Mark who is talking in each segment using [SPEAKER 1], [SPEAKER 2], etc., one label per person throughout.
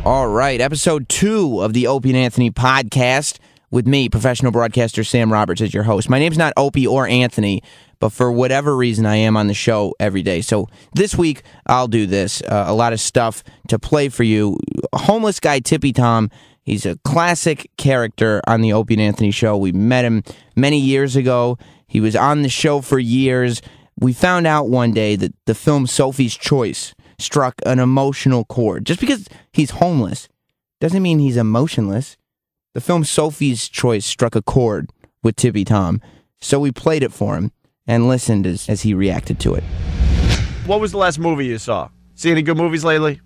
[SPEAKER 1] All right, episode 2 of the Opie and Anthony podcast with me, professional broadcaster Sam Roberts, as your host. My name's not Opie or Anthony, but for whatever reason, I am on the show every day. So this week, I'll do this. A lot of stuff to play for you. Homeless guy Tippy Tom, he's a classic character on the Opie and Anthony show. We met him many years ago. He was on the show for years. We found out one day that the film Sophie's Choice struck an emotional chord. Just because he's homeless doesn't mean he's emotionless. The film Sophie's Choice struck a chord with Tippy Tom, so we played it for him and listened as he reacted to it.
[SPEAKER 2] What was the last movie you saw? See any good movies lately?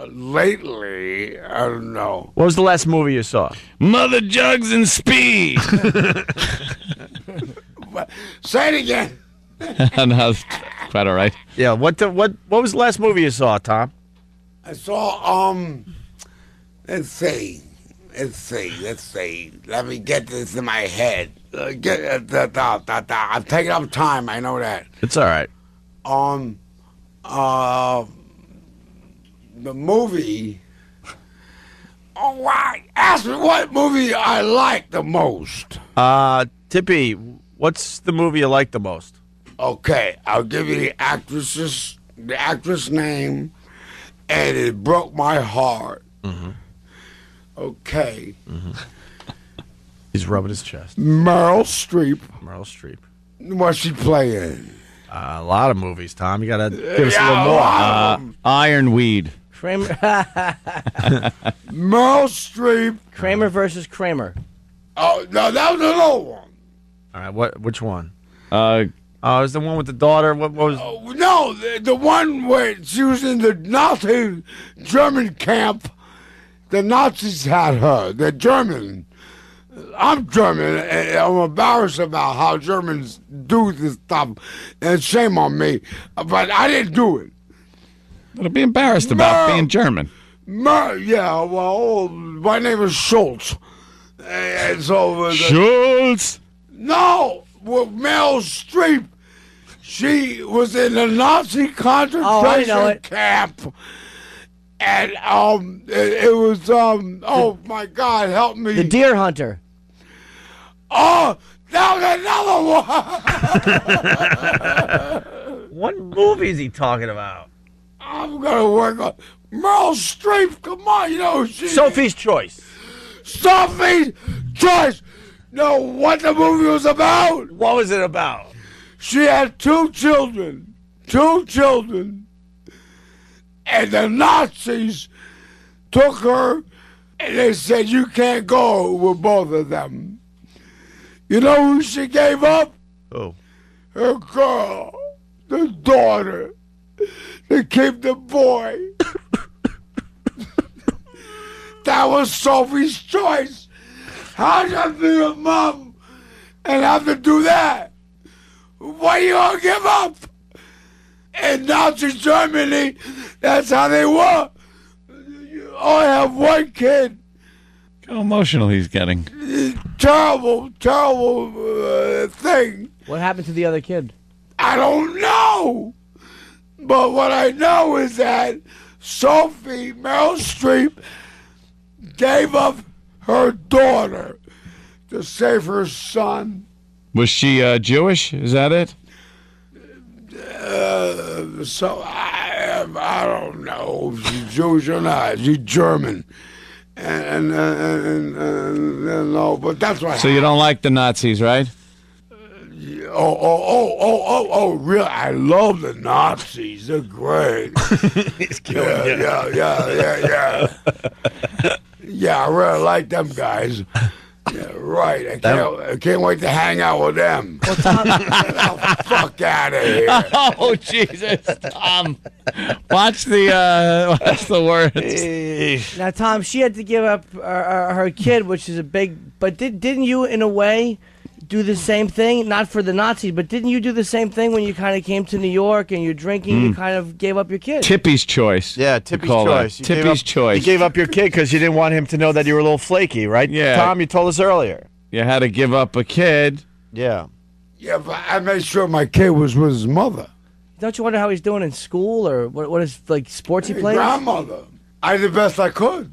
[SPEAKER 3] Lately, I don't know.
[SPEAKER 2] What was the last movie you saw?
[SPEAKER 4] Mother Jugs and Speed.
[SPEAKER 3] Say it again.
[SPEAKER 4] No, it's quite all right.
[SPEAKER 2] Yeah, what was the last movie you saw, Tom?
[SPEAKER 3] I saw, let's see. Let me get this in my head. I'm taking up time, I know that.
[SPEAKER 2] It's all right.
[SPEAKER 3] The movie. Oh, wow. Ask me what movie I like the most.
[SPEAKER 2] Tippy, what's the movie you like the most?
[SPEAKER 3] Okay, I'll give you the actress name, and it broke my heart.
[SPEAKER 2] Mm-hmm.
[SPEAKER 3] Okay.
[SPEAKER 2] Mm-hmm. He's rubbing his chest.
[SPEAKER 3] Meryl Streep. What's she playing?
[SPEAKER 2] A lot of movies, Tom. You gotta give us a little more.
[SPEAKER 4] Ironweed.
[SPEAKER 5] Kramer.
[SPEAKER 3] Meryl Streep.
[SPEAKER 5] Kramer versus Kramer.
[SPEAKER 3] Oh no, that was another one.
[SPEAKER 2] All right, which one? It was the one with the daughter. What was?
[SPEAKER 3] No, the one where she was in the Nazi German camp. The Nazis had her. The German. I'm German, and I'm embarrassed about how Germans do this stuff, and shame on me. But I didn't do it.
[SPEAKER 4] But be embarrassed about being German.
[SPEAKER 3] Yeah, well, my name is Schultz. And so
[SPEAKER 4] Schultz?
[SPEAKER 3] No, with Meryl Streep. She was in the Nazi concentration camp. And it was oh my God, help me.
[SPEAKER 5] The Deer Hunter.
[SPEAKER 3] Oh, that was another one.
[SPEAKER 2] What movie is he talking about?
[SPEAKER 3] I'm gonna work on Meryl Streep. Come on, you know
[SPEAKER 2] Sophie's Choice.
[SPEAKER 3] Sophie's Choice. Know what the movie was about?
[SPEAKER 2] What was it about?
[SPEAKER 3] She had 2 children. 2 children. And the Nazis took her and they said, you can't go with both of them. You know who she gave up?
[SPEAKER 2] Oh.
[SPEAKER 3] Her girl, the daughter, to keep the boy. That was Sophie's Choice. How do you be a mom and have to do that? Why you gonna give up? In Nazi Germany, that's how they were. You only have one kid.
[SPEAKER 4] How emotional he's getting.
[SPEAKER 3] Terrible thing.
[SPEAKER 5] What happened to the other kid?
[SPEAKER 3] I don't know. But what I know is that Sophie, Meryl Streep, gave up her daughter to save her son.
[SPEAKER 4] Was she Jewish? Is that it?
[SPEAKER 3] So I don't know if she's Jewish or not. She's German, and no, but that's what.
[SPEAKER 4] So you don't like the Nazis, right?
[SPEAKER 3] Really? I love the Nazis. They're great.
[SPEAKER 2] He's killing you.
[SPEAKER 3] Yeah. Yeah, I really like them guys. Yeah, right. I can't wait to hang out with them. Well, Tom, get the fuck out of here.
[SPEAKER 4] Oh, Jesus, Tom. Watch the words.
[SPEAKER 5] Now, Tom, she had to give up her kid, which is a big... But didn't you, in a way, do the same thing? Not for the Nazis, but didn't you do the same thing when you kind of came to New York and you're drinking, you kind of gave up your kid?
[SPEAKER 4] Tippy's Choice.
[SPEAKER 2] Yeah, Tippy's Choice.
[SPEAKER 4] Tippy's Choice.
[SPEAKER 2] You gave up your kid because you didn't want him to know that you were a little flaky, right?
[SPEAKER 4] Yeah.
[SPEAKER 2] Tom, you told us earlier.
[SPEAKER 4] You had to give up a kid.
[SPEAKER 2] Yeah.
[SPEAKER 3] Yeah, but I made sure my kid was with his mother.
[SPEAKER 5] Don't you wonder how he's doing in school or what is, like, sports he plays?
[SPEAKER 3] Grandmother. I did the best I could.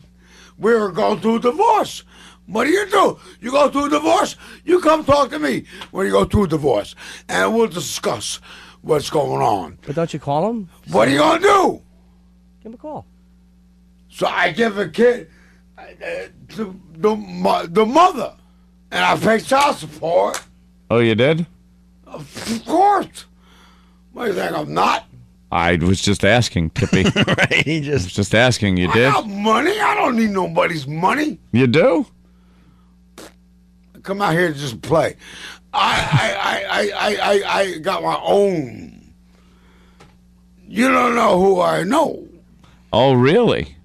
[SPEAKER 3] We were going through a divorce. What do? You go through a divorce, you come talk to me when you go through a divorce. And we'll discuss what's going on.
[SPEAKER 5] But don't you call him?
[SPEAKER 3] What are you going to do?
[SPEAKER 5] Give him a call.
[SPEAKER 3] So I give a kid to the mother. And I pay child support.
[SPEAKER 4] Oh, you did?
[SPEAKER 3] Of course. What do you think, I'm not?
[SPEAKER 4] I was just asking, Tippy.
[SPEAKER 2] Right, he
[SPEAKER 4] I was just asking. You did?
[SPEAKER 3] I got money. I don't need nobody's money.
[SPEAKER 4] You do?
[SPEAKER 3] Come out here to just play. I got my own. You don't know who I know.
[SPEAKER 4] Oh, really?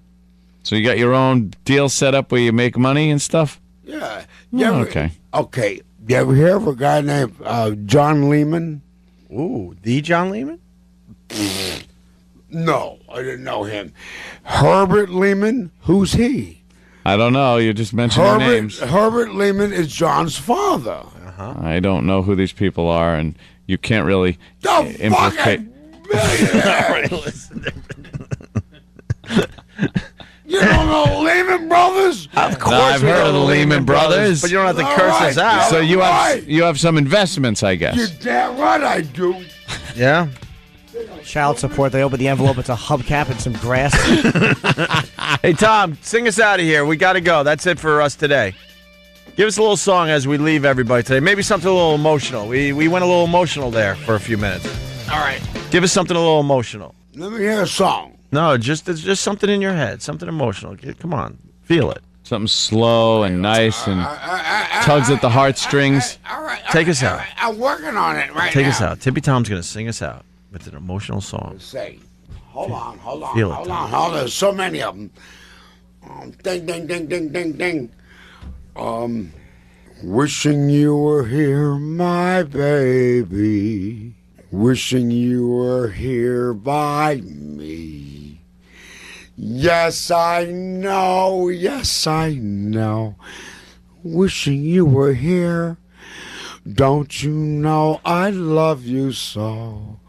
[SPEAKER 4] So you got your own deal set up where you make money and stuff?
[SPEAKER 3] Yeah.
[SPEAKER 4] Okay.
[SPEAKER 3] Okay. You ever hear of a guy named John Lehman?
[SPEAKER 2] Ooh, the John Lehman?
[SPEAKER 3] No, I didn't know him. Herbert Lehman? Who's he?
[SPEAKER 4] I don't know. You just mentioned names.
[SPEAKER 3] Herbert Lehman is John's father.
[SPEAKER 4] I don't know who these people are, and you can't really
[SPEAKER 3] The
[SPEAKER 4] implicate.
[SPEAKER 3] fucking millionaire. You don't know Lehman Brothers?
[SPEAKER 2] Of course,
[SPEAKER 4] I've
[SPEAKER 2] we
[SPEAKER 4] heard
[SPEAKER 2] know
[SPEAKER 4] of the Lehman Brothers.
[SPEAKER 2] but you don't have to
[SPEAKER 3] All
[SPEAKER 2] curse
[SPEAKER 3] right.
[SPEAKER 2] us out.
[SPEAKER 4] So you
[SPEAKER 3] Right.
[SPEAKER 4] have some investments, I guess.
[SPEAKER 3] You're damn right I do.
[SPEAKER 2] Yeah.
[SPEAKER 5] Child support. They open the envelope. It's a hubcap and some grass.
[SPEAKER 2] Hey, Tom, sing us out of here. We got to go. That's it for us today. Give us a little song as we leave everybody today. Maybe something a little emotional. We went a little emotional there for a few minutes.
[SPEAKER 3] All right.
[SPEAKER 2] Give us something a little emotional.
[SPEAKER 3] Let me hear a song.
[SPEAKER 2] No, it's just something in your head, something emotional. Come on, feel it.
[SPEAKER 4] Something slow and nice and tugs at the heartstrings.
[SPEAKER 3] All right.
[SPEAKER 2] Take us out.
[SPEAKER 3] I'm working on it right now.
[SPEAKER 2] Take us out. Tippy Tom's going to sing us out with an emotional song.
[SPEAKER 3] Say, hold on.
[SPEAKER 2] Feel it,
[SPEAKER 3] Hold
[SPEAKER 2] Tom.
[SPEAKER 3] on. There's so many of them. Ding, ding, ding, ding, ding, ding. Wishing you were here, my baby. Wishing you were here by me. Yes, I know. Yes, I know. Wishing you were here. Don't you know I love you so?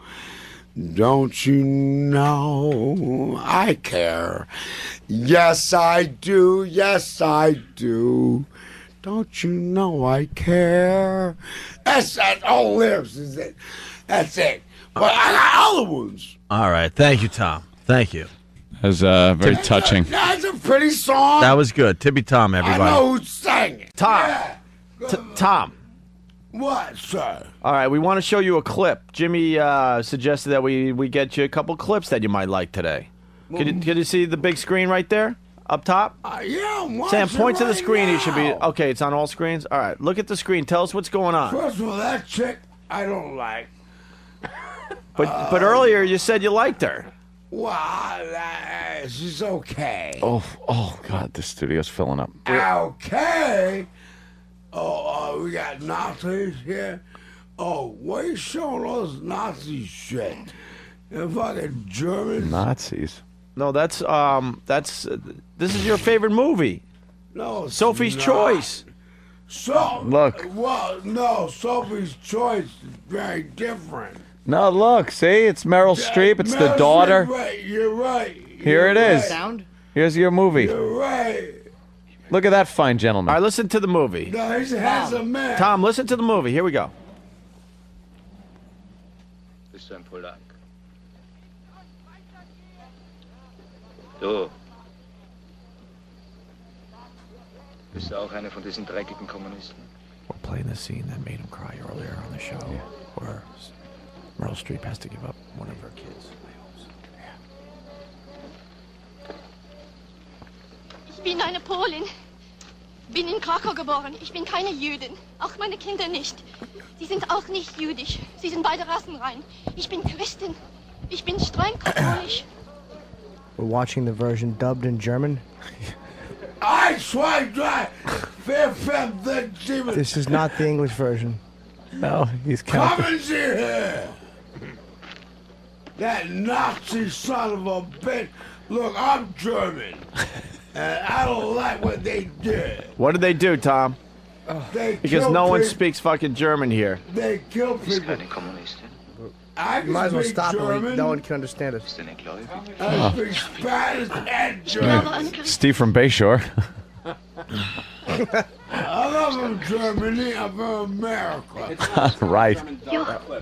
[SPEAKER 3] Don't you know I care? Yes, I do. Yes, I do. Don't you know I care? That's all lyrics is it. That's it. But I got other ones.
[SPEAKER 2] All right. Thank you, Tom. Thank you.
[SPEAKER 4] That was very touching.
[SPEAKER 3] That's a pretty song.
[SPEAKER 2] That was good. Tippy Tom,
[SPEAKER 3] I
[SPEAKER 2] everybody.
[SPEAKER 3] know who sang it.
[SPEAKER 6] Tom.
[SPEAKER 3] Yeah.
[SPEAKER 6] Tom.
[SPEAKER 3] What, sir?
[SPEAKER 6] All right, we want to show you a clip. Jimmy suggested that we get you a couple clips that you might like today. Can you see the big screen right there? Up top?
[SPEAKER 3] Yeah, I'm watching
[SPEAKER 6] Sam, point to the
[SPEAKER 3] right
[SPEAKER 6] screen. You should be...
[SPEAKER 3] now.
[SPEAKER 6] Okay, it's on all screens? All right, look at the screen. Tell us what's going on.
[SPEAKER 3] First of all, that chick I don't like.
[SPEAKER 6] But earlier you said you liked her.
[SPEAKER 3] Well, she's okay.
[SPEAKER 4] Oh, God, the studio's filling up.
[SPEAKER 3] Okay. We got Nazis here. Oh, what are you showing all this Nazi shit? You fucking Germans?
[SPEAKER 4] Nazis.
[SPEAKER 6] No, that's this is your favorite movie.
[SPEAKER 3] No, it's
[SPEAKER 6] Sophie's
[SPEAKER 3] not.
[SPEAKER 6] Choice.
[SPEAKER 3] So,
[SPEAKER 4] Look.
[SPEAKER 3] Well, no, Sophie's Choice is very different.
[SPEAKER 4] No, look, see? It's Meryl Streep. It's the
[SPEAKER 3] Meryl
[SPEAKER 4] daughter.
[SPEAKER 3] Streep, you're right.
[SPEAKER 4] Here it is.
[SPEAKER 5] Sound?
[SPEAKER 4] Here's your movie.
[SPEAKER 3] You're right.
[SPEAKER 4] Look at that fine gentleman.
[SPEAKER 6] All right, listen to the movie.
[SPEAKER 3] No, he's a handsome man.
[SPEAKER 6] Tom, listen to the movie. Here we go.
[SPEAKER 7] Bist du ein Polak? Du. Bist du auch einer von diesen dreckigen Kommunisten?
[SPEAKER 6] We're playing the scene that made him cry earlier on the show, where Meryl Streep has to give up one of her kids.
[SPEAKER 8] Ich bin eine Polin. Bin in Krakau geboren. Ich bin keine Jüdin. Auch meine Kinder nicht. Sie sind auch nicht jüdisch. Sie sind beide rassenrein. Ich bin Christin. Ich bin streng katholisch.
[SPEAKER 5] We're watching the version dubbed in German.
[SPEAKER 3] I swipe dry. Fair fem the German.
[SPEAKER 5] This is not the English version.
[SPEAKER 4] No, he's
[SPEAKER 3] Come
[SPEAKER 4] counting.
[SPEAKER 3] and see here. That Nazi son of a bitch. Look, I'm German. And I don't like what they did.
[SPEAKER 6] What did they do, Tom?
[SPEAKER 3] They
[SPEAKER 6] Because
[SPEAKER 3] killed
[SPEAKER 6] no one
[SPEAKER 3] people.
[SPEAKER 6] speaks fucking German here.
[SPEAKER 3] They kill
[SPEAKER 7] Bist
[SPEAKER 3] people.
[SPEAKER 7] keine Kommunistin?
[SPEAKER 3] I
[SPEAKER 5] You might as well
[SPEAKER 3] speak
[SPEAKER 5] stop
[SPEAKER 3] German.
[SPEAKER 5] it. No one can understand it.
[SPEAKER 3] I speak Spanish and German.
[SPEAKER 4] Steve from Bayshore.
[SPEAKER 3] I'm not from Germany. I'm from America.
[SPEAKER 4] Right.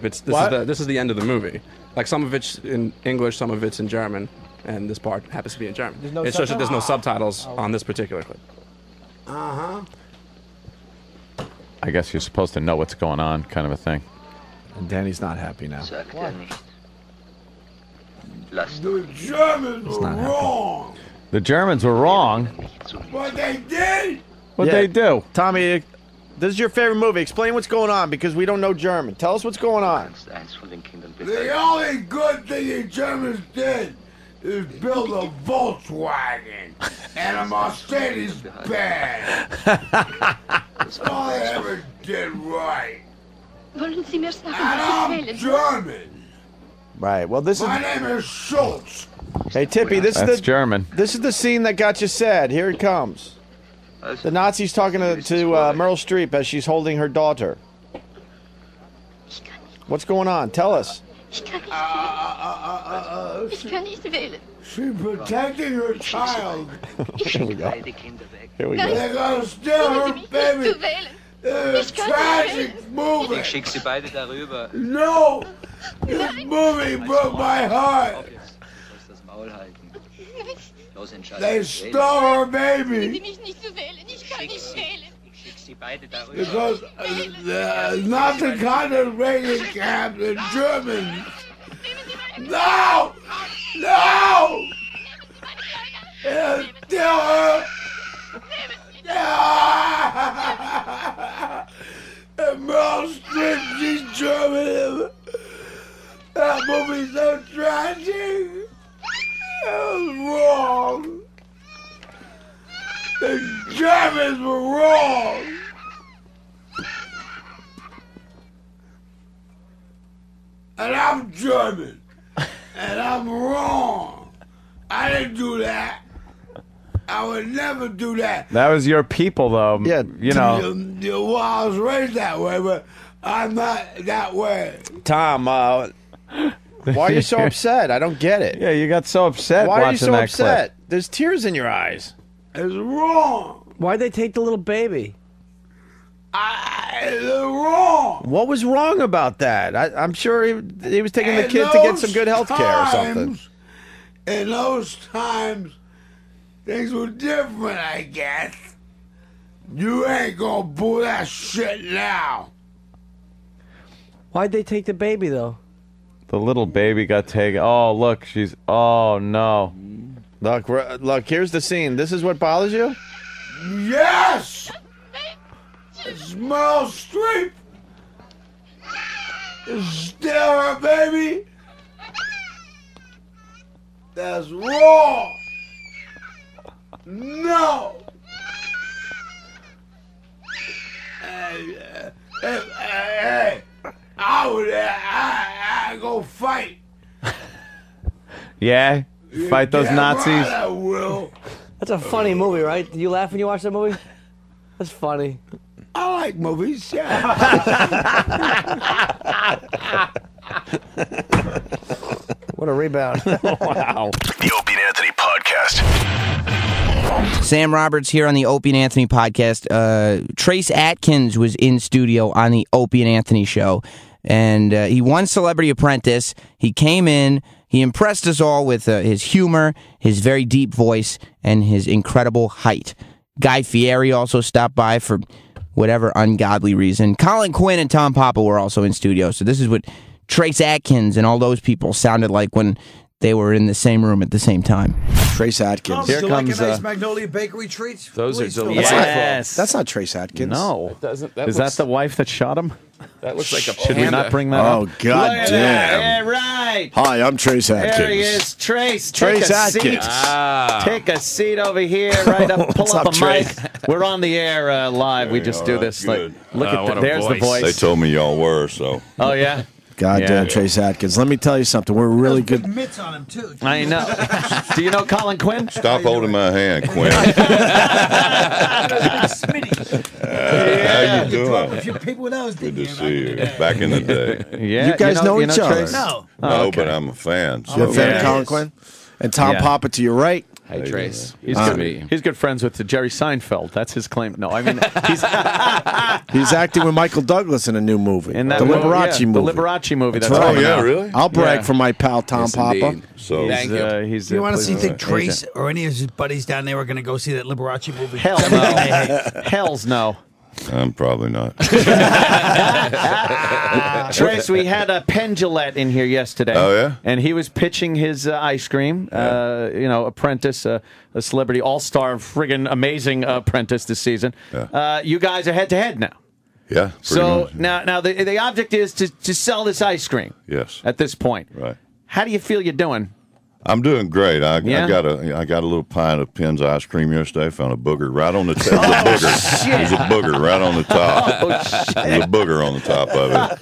[SPEAKER 9] This is the end of the movie. Like some of it's in English, some of it's in German, and this part happens to be in German. It's just that there's no subtitles on this particular clip.
[SPEAKER 4] I guess you're supposed to know what's going on, kind of a thing.
[SPEAKER 2] And Danny's not happy now.
[SPEAKER 3] The Germans were wrong.
[SPEAKER 4] The Germans were wrong.
[SPEAKER 3] What they did?
[SPEAKER 4] What'd they do?
[SPEAKER 2] Tommy, this is your favorite movie. Explain what's going on because we don't know German. Tell us what's going on.
[SPEAKER 3] The only good thing the Germans did is build a Volkswagen and a Mercedes Benz. That's all they ever did right.
[SPEAKER 8] Wollen Sie mir sagen,
[SPEAKER 3] And
[SPEAKER 8] was
[SPEAKER 3] I'm
[SPEAKER 8] ich wählen?
[SPEAKER 3] German.
[SPEAKER 2] Right. Well, this
[SPEAKER 3] My
[SPEAKER 2] is.
[SPEAKER 3] name is Schultz.
[SPEAKER 2] Hey, Tippy, this
[SPEAKER 4] That's
[SPEAKER 2] is the
[SPEAKER 4] German.
[SPEAKER 2] This is the scene that got you sad. Here it comes. The Nazi's talking to Meryl Streep as she's holding her daughter. What's going on? Tell us.
[SPEAKER 8] Ich kann nicht wählen. Ich kann nicht wählen.
[SPEAKER 3] She's protecting her child.
[SPEAKER 2] Here we go. Here we go.
[SPEAKER 3] They're gonna steal her baby.
[SPEAKER 8] Zu wählen.
[SPEAKER 3] It's a tragic movie.
[SPEAKER 7] Ich schick sie beide darüber.
[SPEAKER 3] No! This movie broke my heart.
[SPEAKER 7] Sollst das Maul halten. Los, entscheide.
[SPEAKER 3] They stole her
[SPEAKER 8] Sie
[SPEAKER 3] baby
[SPEAKER 8] mich nicht zu wählen. Ich kann nicht wählen.
[SPEAKER 7] Ich schick sie beide darüber.
[SPEAKER 3] because the Nazi concentration camps in Germany. No! No! Steal her! And Meryl Streep, she's German. That movie's so tragic. That was wrong. The Germans were wrong. And I'm German. And I'm wrong. I didn't do that. I would never do that.
[SPEAKER 4] That was your people, though.
[SPEAKER 2] Yeah,
[SPEAKER 4] you know.
[SPEAKER 3] Well, I was raised that way, but I'm not that way.
[SPEAKER 2] Tom, why are you so upset? I don't get it.
[SPEAKER 4] Yeah, you got so upset
[SPEAKER 2] Why
[SPEAKER 4] watching
[SPEAKER 2] are you so
[SPEAKER 4] that
[SPEAKER 2] upset?
[SPEAKER 4] clip.
[SPEAKER 2] There's tears in your eyes.
[SPEAKER 3] It's wrong.
[SPEAKER 5] Why'd they take the little baby?
[SPEAKER 3] It's wrong.
[SPEAKER 2] What was wrong about that? I'm sure he was taking the kid to get some good health care or something.
[SPEAKER 3] In those times, things were different, I guess. You ain't gonna pull that shit now.
[SPEAKER 5] Why'd they take the baby, though?
[SPEAKER 4] The little baby got taken. Oh, look, she's. Oh no.
[SPEAKER 2] Look, here's the scene. This is what bothers you?
[SPEAKER 3] Yes! It's Meryl Streep. Steal her, baby. That's wrong. No. Hey, I go fight.
[SPEAKER 4] Yeah? Fight those
[SPEAKER 3] Damn
[SPEAKER 4] Nazis?
[SPEAKER 3] right I will.
[SPEAKER 5] That's a funny movie, right? Do you laugh when you watch that movie? That's funny.
[SPEAKER 3] I like movies, yeah.
[SPEAKER 5] What a rebound.
[SPEAKER 4] Wow.
[SPEAKER 10] The Opie and Anthony Podcast.
[SPEAKER 1] Sam Roberts here on the Opie and Anthony podcast. Trace Adkins was in studio on the Opie and Anthony show, and he won Celebrity Apprentice. He came in, he impressed us all with his humor, his very deep voice, and his incredible height. Guy Fieri also stopped by for whatever ungodly reason. Colin Quinn and Tom Papa were also in studio, so this is what Trace Adkins and all those people sounded like when they were in the same room at the same time.
[SPEAKER 2] Trace Adkins.
[SPEAKER 11] Here comes a nice Magnolia Bakery treats.
[SPEAKER 4] Those
[SPEAKER 11] Please
[SPEAKER 4] are
[SPEAKER 11] fill
[SPEAKER 4] delicious.
[SPEAKER 11] the-
[SPEAKER 4] Yes.
[SPEAKER 2] That's not Trace Adkins.
[SPEAKER 4] No.
[SPEAKER 12] That
[SPEAKER 4] Is that the wife that shot him?
[SPEAKER 12] That looks like a
[SPEAKER 4] Should we
[SPEAKER 12] panda.
[SPEAKER 4] not bring that up?
[SPEAKER 2] Oh, God damn.
[SPEAKER 12] Yeah, right.
[SPEAKER 2] Hi, I'm Trace Adkins.
[SPEAKER 12] There he is, Trace.
[SPEAKER 2] Trace
[SPEAKER 12] Take a
[SPEAKER 2] Adkins.
[SPEAKER 12] Seat. Take a seat over here, right up. Pull
[SPEAKER 2] What's
[SPEAKER 12] up
[SPEAKER 2] up,
[SPEAKER 12] a mic.
[SPEAKER 2] Trace?
[SPEAKER 12] We're on the air live. We just do this. Like, look at
[SPEAKER 4] what a
[SPEAKER 12] there's the
[SPEAKER 4] voice.
[SPEAKER 12] voice.
[SPEAKER 13] They told me y'all were, so.
[SPEAKER 12] Oh yeah.
[SPEAKER 13] Goddamn, Trace Adkins. Let me tell you something. We're really good.
[SPEAKER 11] Mitts on him too.
[SPEAKER 6] I know. Do you know Colin Quinn?
[SPEAKER 14] Stop holding my hand, Quinn. How you doing?
[SPEAKER 11] A few people know
[SPEAKER 14] Good to see you. Back in the day.
[SPEAKER 6] Yeah.
[SPEAKER 13] You guys know each other.
[SPEAKER 11] No.
[SPEAKER 14] No,
[SPEAKER 6] Oh, okay.
[SPEAKER 14] but I'm a fan.
[SPEAKER 13] You're a fan
[SPEAKER 6] Yeah.
[SPEAKER 13] of Colin Quinn? And Tom Papa to your right.
[SPEAKER 4] Hey, Trace.
[SPEAKER 6] He's good friends with Jerry Seinfeld. That's his claim. No, I mean
[SPEAKER 13] He's acting with Michael Douglas in a new movie.
[SPEAKER 6] in that
[SPEAKER 13] the Liberace movie.
[SPEAKER 6] The Liberace movie. That's
[SPEAKER 14] Oh,
[SPEAKER 6] right.
[SPEAKER 14] yeah, really?
[SPEAKER 13] I'll brag
[SPEAKER 6] Yeah.
[SPEAKER 13] for my pal Tom Papa.
[SPEAKER 4] indeed.
[SPEAKER 14] So,
[SPEAKER 4] Thank you.
[SPEAKER 6] He's
[SPEAKER 11] Do you want to see
[SPEAKER 6] police
[SPEAKER 11] think Trace
[SPEAKER 6] agent.
[SPEAKER 11] or any of his buddies down there are going to go see that Liberace movie?
[SPEAKER 6] Hell no. Hell's no.
[SPEAKER 14] I'm probably not.
[SPEAKER 6] Trace, we had a Pendulette in here yesterday.
[SPEAKER 14] Oh, yeah?
[SPEAKER 6] And he was pitching his ice cream. Apprentice, a celebrity all-star, friggin' amazing apprentice this season.
[SPEAKER 14] Yeah.
[SPEAKER 6] You guys are head-to-head now.
[SPEAKER 14] Yeah. pretty
[SPEAKER 6] So
[SPEAKER 14] much.
[SPEAKER 6] now the object is to sell this ice cream.
[SPEAKER 14] Yes.
[SPEAKER 6] At this point.
[SPEAKER 14] Right.
[SPEAKER 6] How do you feel you're doing?
[SPEAKER 14] I'm doing great. I
[SPEAKER 6] Yeah?
[SPEAKER 14] got a little pint of Penn's ice cream yesterday. Found a booger right on the top. There's a booger right on the top. There's a booger on the top of it.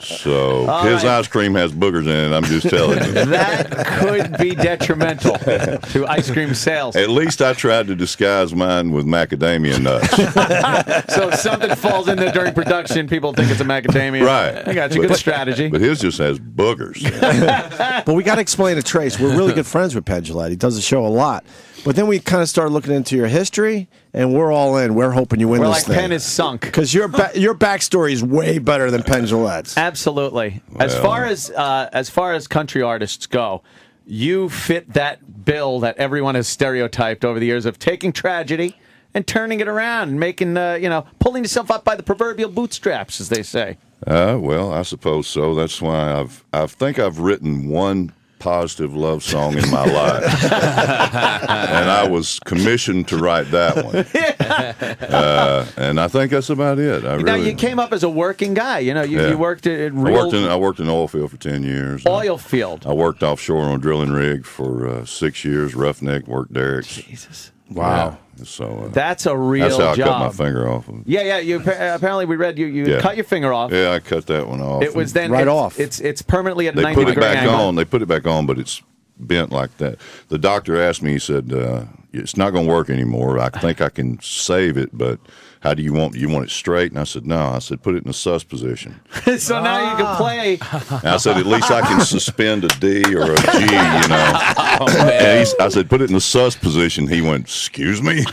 [SPEAKER 14] So his ice cream has boogers in it. I'm just telling you.
[SPEAKER 6] That could be detrimental to ice cream sales.
[SPEAKER 14] At least I tried to disguise mine with macadamia nuts.
[SPEAKER 6] So if something falls in there during production, people think it's a macadamia.
[SPEAKER 14] Right.
[SPEAKER 6] I got you. Good strategy.
[SPEAKER 14] But his just has boogers.
[SPEAKER 13] But we got to explain to Trace. We're really good friends with Pendulette. He does the show a lot. But then we kind of started looking into your history, and we're all in. We're hoping you win
[SPEAKER 6] We're
[SPEAKER 13] this
[SPEAKER 6] like
[SPEAKER 13] thing.
[SPEAKER 6] Penn is sunk.
[SPEAKER 13] Because your backstory is way better than Pendulette's.
[SPEAKER 6] Absolutely. As far as country artists go, you fit that bill that everyone has stereotyped over the years of taking tragedy and turning it around and making pulling yourself up by the proverbial bootstraps, as they say.
[SPEAKER 14] Well, I suppose so. That's why I think I've written one positive love song in my life, and I was commissioned to write that one. And I think that's about it.
[SPEAKER 6] Now you came up as a working guy. You worked at real
[SPEAKER 14] I worked in the oil field for 10 years.
[SPEAKER 6] oil field.
[SPEAKER 14] I worked offshore on a drilling rig for 6 years. Roughneck, worked derricks.
[SPEAKER 6] Jesus.
[SPEAKER 13] Wow.
[SPEAKER 14] Yeah. So
[SPEAKER 6] That's a real
[SPEAKER 14] that's how
[SPEAKER 6] job.
[SPEAKER 14] I cut my finger off.
[SPEAKER 6] Yeah. You apparently we read you cut your finger off.
[SPEAKER 14] Yeah, I cut that one off.
[SPEAKER 6] It was then
[SPEAKER 13] off.
[SPEAKER 6] It's permanently at a
[SPEAKER 14] They
[SPEAKER 6] 90
[SPEAKER 14] put it
[SPEAKER 6] degree
[SPEAKER 14] back
[SPEAKER 6] angle.
[SPEAKER 14] on. They put it back on, but it's bent like that. The doctor asked me. He said, "It's not going to work anymore. I think I can save it, but how do you want? You want it straight?" And I said, "No." I said, "Put it in a sus position."
[SPEAKER 6] So now you can play.
[SPEAKER 14] And I said, "At least I can suspend a D or a G, you know." And I said, "Put it in the sus position." He went, "Excuse me?"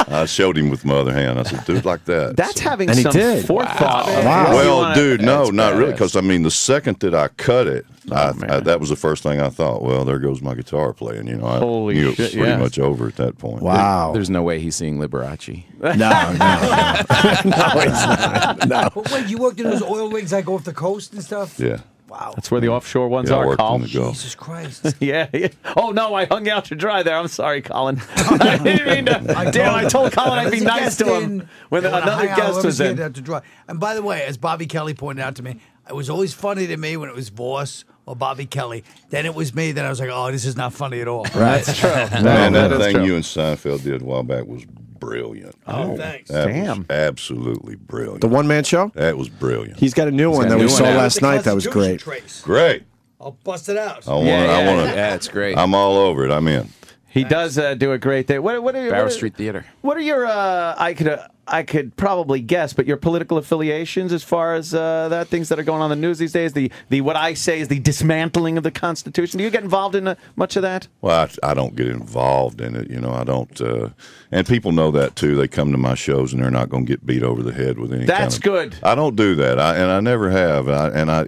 [SPEAKER 14] I showed him with my other hand. I said, "Do it like that."
[SPEAKER 6] That's having
[SPEAKER 13] And he
[SPEAKER 6] some
[SPEAKER 13] did.
[SPEAKER 6] forethought.
[SPEAKER 13] Wow.
[SPEAKER 14] Well, dude, no, not really,
[SPEAKER 4] badass.
[SPEAKER 14] because I mean, the second that I cut it, that was the first thing I thought. Well, there goes my guitar playing. You know, I
[SPEAKER 6] Holy
[SPEAKER 14] knew it was
[SPEAKER 6] shit,
[SPEAKER 14] pretty
[SPEAKER 6] yes.
[SPEAKER 14] much over at that point.
[SPEAKER 13] Wow.
[SPEAKER 4] There's no way he's seeing Liberace.
[SPEAKER 13] No. No, it's not. No.
[SPEAKER 11] But wait, you worked in those oil rigs like off the coast and stuff?
[SPEAKER 14] Yeah.
[SPEAKER 11] Wow.
[SPEAKER 6] That's where the offshore ones
[SPEAKER 14] Yeah, I
[SPEAKER 6] are,
[SPEAKER 14] worked
[SPEAKER 6] Colin.
[SPEAKER 14] in the Gulf.
[SPEAKER 11] Jesus Christ.
[SPEAKER 6] Yeah. Oh no, I hung you out to dry there. I'm sorry, Colin. I didn't mean to. Damn, I told Colin I'd be
[SPEAKER 11] As a
[SPEAKER 6] nice
[SPEAKER 11] guest
[SPEAKER 6] to him
[SPEAKER 11] in,
[SPEAKER 6] when
[SPEAKER 11] they wanna
[SPEAKER 6] another
[SPEAKER 11] hang out,
[SPEAKER 6] guest
[SPEAKER 11] whoever's
[SPEAKER 6] was in.
[SPEAKER 11] here to dry. And by the way, as Bobby Kelly pointed out to me, it was always funny to me when it was Voss or Bobby Kelly. Then it was me. Then I was like, oh, this is not funny at all.
[SPEAKER 13] Right.
[SPEAKER 6] That's true.
[SPEAKER 14] Man,
[SPEAKER 6] that
[SPEAKER 14] that
[SPEAKER 6] is
[SPEAKER 14] thing
[SPEAKER 6] true.
[SPEAKER 14] you and Seinfeld did a while back was brilliant.
[SPEAKER 11] Oh, thanks.
[SPEAKER 14] That
[SPEAKER 6] Damn.
[SPEAKER 14] was absolutely brilliant.
[SPEAKER 13] The one-man show?
[SPEAKER 14] That was brilliant.
[SPEAKER 13] He's got a new one
[SPEAKER 4] got
[SPEAKER 13] that
[SPEAKER 4] a
[SPEAKER 13] we
[SPEAKER 4] new
[SPEAKER 13] saw
[SPEAKER 4] one out.
[SPEAKER 13] last night that was great.
[SPEAKER 11] Trace.
[SPEAKER 14] Great.
[SPEAKER 11] I'll bust it out.
[SPEAKER 14] I want to.
[SPEAKER 4] Yeah, it's great.
[SPEAKER 14] I'm all over it. I'm in.
[SPEAKER 6] He does do a great thing. What are
[SPEAKER 4] Barrow Street Theater.
[SPEAKER 6] What are your? I could probably guess, but your political affiliations as far as that things that are going on in the news these days. The what I say is the dismantling of the Constitution. Do you get involved in much of that?
[SPEAKER 14] Well, I don't get involved in it. You know, I don't. And people know that too. They come to my shows and they're not going to get beat over the head with any.
[SPEAKER 6] That's good.
[SPEAKER 14] I don't do that, and I never have.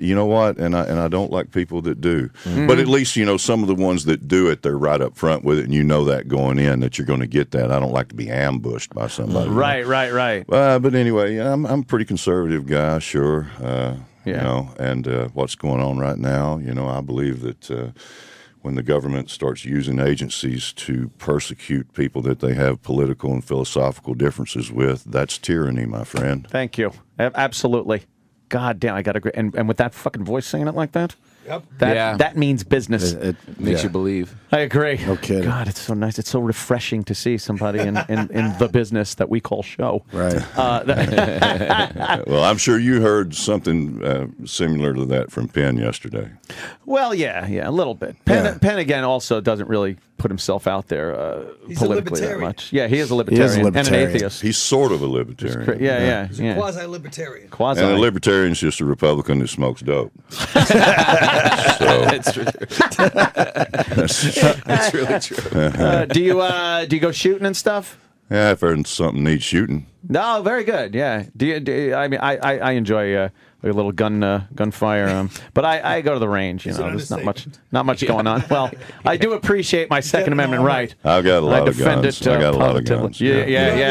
[SPEAKER 14] You know what? And I don't like people that do.
[SPEAKER 6] Mm-hmm.
[SPEAKER 14] But at least some of the ones that do it, they're right up front with it, and you know that going in that you're going to get that. I don't like to be ambushed by somebody.
[SPEAKER 6] Right.
[SPEAKER 14] But anyway, I'm a pretty conservative guy, sure. You know, and what's going on right now, I believe that when the government starts using agencies to persecute people that they have political and philosophical differences with, that's tyranny, my friend.
[SPEAKER 6] Thank you. Absolutely. God damn, I got to agree. And with that fucking voice saying it like that?
[SPEAKER 11] Yep.
[SPEAKER 6] That means business.
[SPEAKER 15] It makes you believe.
[SPEAKER 6] I agree.
[SPEAKER 13] No kidding.
[SPEAKER 6] God, it's so nice. It's so refreshing to see somebody in the business that we call show.
[SPEAKER 13] Right.
[SPEAKER 14] Well, I'm sure you heard something similar to that from Penn yesterday.
[SPEAKER 6] Well, yeah, a little bit. Penn again also doesn't really put himself out there politically that much. Yeah, he is a libertarian, and an atheist.
[SPEAKER 14] He's sort of a libertarian.
[SPEAKER 11] He's a quasi-libertarian.
[SPEAKER 14] And a libertarian is just a Republican who smokes dope.
[SPEAKER 15] That's true. That's really true.
[SPEAKER 6] Do you go shooting and stuff?
[SPEAKER 14] Yeah, I've heard something needs shooting.
[SPEAKER 6] No, very good. Yeah. I mean, I enjoy a little gunfire, but I go to the range. There's not much going on. Well, I do appreciate my Second Amendment right.
[SPEAKER 14] I've got a lot of guns. I got a lot of guns.
[SPEAKER 6] Yeah.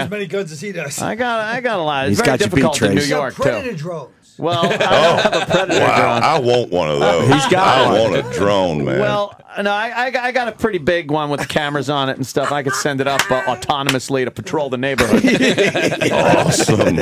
[SPEAKER 11] As many guns as he does.
[SPEAKER 6] I got a lot. It's
[SPEAKER 13] He's
[SPEAKER 6] very
[SPEAKER 13] got you beat,
[SPEAKER 6] difficult in New
[SPEAKER 13] Trace.
[SPEAKER 6] York
[SPEAKER 11] Predator
[SPEAKER 6] too.
[SPEAKER 11] drones.
[SPEAKER 6] Well, I don't have a Predator drone.
[SPEAKER 14] I want one of those. I want a drone, man.
[SPEAKER 6] Well, no, I got a pretty big one with the cameras on it and stuff. I could send it up autonomously to patrol the neighborhood.
[SPEAKER 14] Awesome.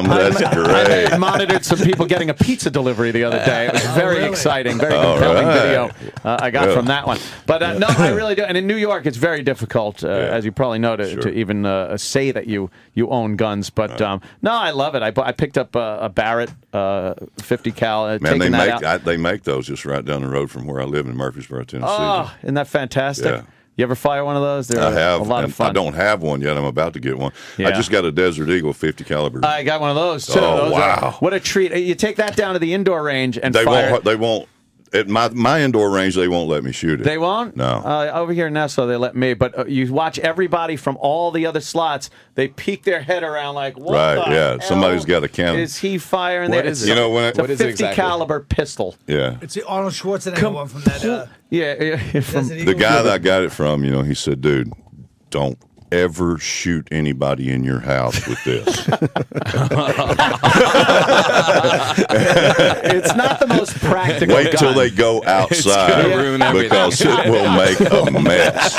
[SPEAKER 14] That's great.
[SPEAKER 6] I monitored some people getting a pizza delivery the other day. It was very exciting, very compelling video I got from that one. But no, I really do. And in New York, it's very difficult, as you probably know, to even say that you own guns. But no, I love it. I picked up a Barrett 50 cal.
[SPEAKER 14] Man, they make those just right down the road from where I live in Murfreesboro, Tennessee.
[SPEAKER 6] Oh, isn't that fantastic?
[SPEAKER 14] Yeah.
[SPEAKER 6] You ever fire one of those? They're
[SPEAKER 14] I have.
[SPEAKER 6] a lot of fun.
[SPEAKER 14] I don't have one yet. I'm about to get one.
[SPEAKER 6] Yeah.
[SPEAKER 14] I just got a Desert Eagle 50 caliber.
[SPEAKER 6] I got one of those too.
[SPEAKER 14] Oh, wow.
[SPEAKER 6] What a treat. You take that down to the indoor range and
[SPEAKER 14] They
[SPEAKER 6] fire.
[SPEAKER 14] won't. They won't. At my indoor range, they won't let me shoot it.
[SPEAKER 6] They won't?
[SPEAKER 14] No.
[SPEAKER 6] Over here in Nassau, they let me. But you watch everybody from all the other slots, they peek their head around like, what the hell
[SPEAKER 14] somebody's got a cannon.
[SPEAKER 6] is he firing
[SPEAKER 15] What
[SPEAKER 6] there?
[SPEAKER 15] is it?
[SPEAKER 6] It's a
[SPEAKER 15] what is
[SPEAKER 6] 50
[SPEAKER 15] it exactly?
[SPEAKER 6] caliber pistol.
[SPEAKER 14] Yeah.
[SPEAKER 11] It's the Arnold Schwarzenegger one from that.
[SPEAKER 6] From
[SPEAKER 14] the guy that I got it from, he said, dude, don't ever shoot anybody in your house with this.
[SPEAKER 6] It's not the most practical
[SPEAKER 14] Wait till
[SPEAKER 6] gun.
[SPEAKER 14] they go outside because it will make a mess.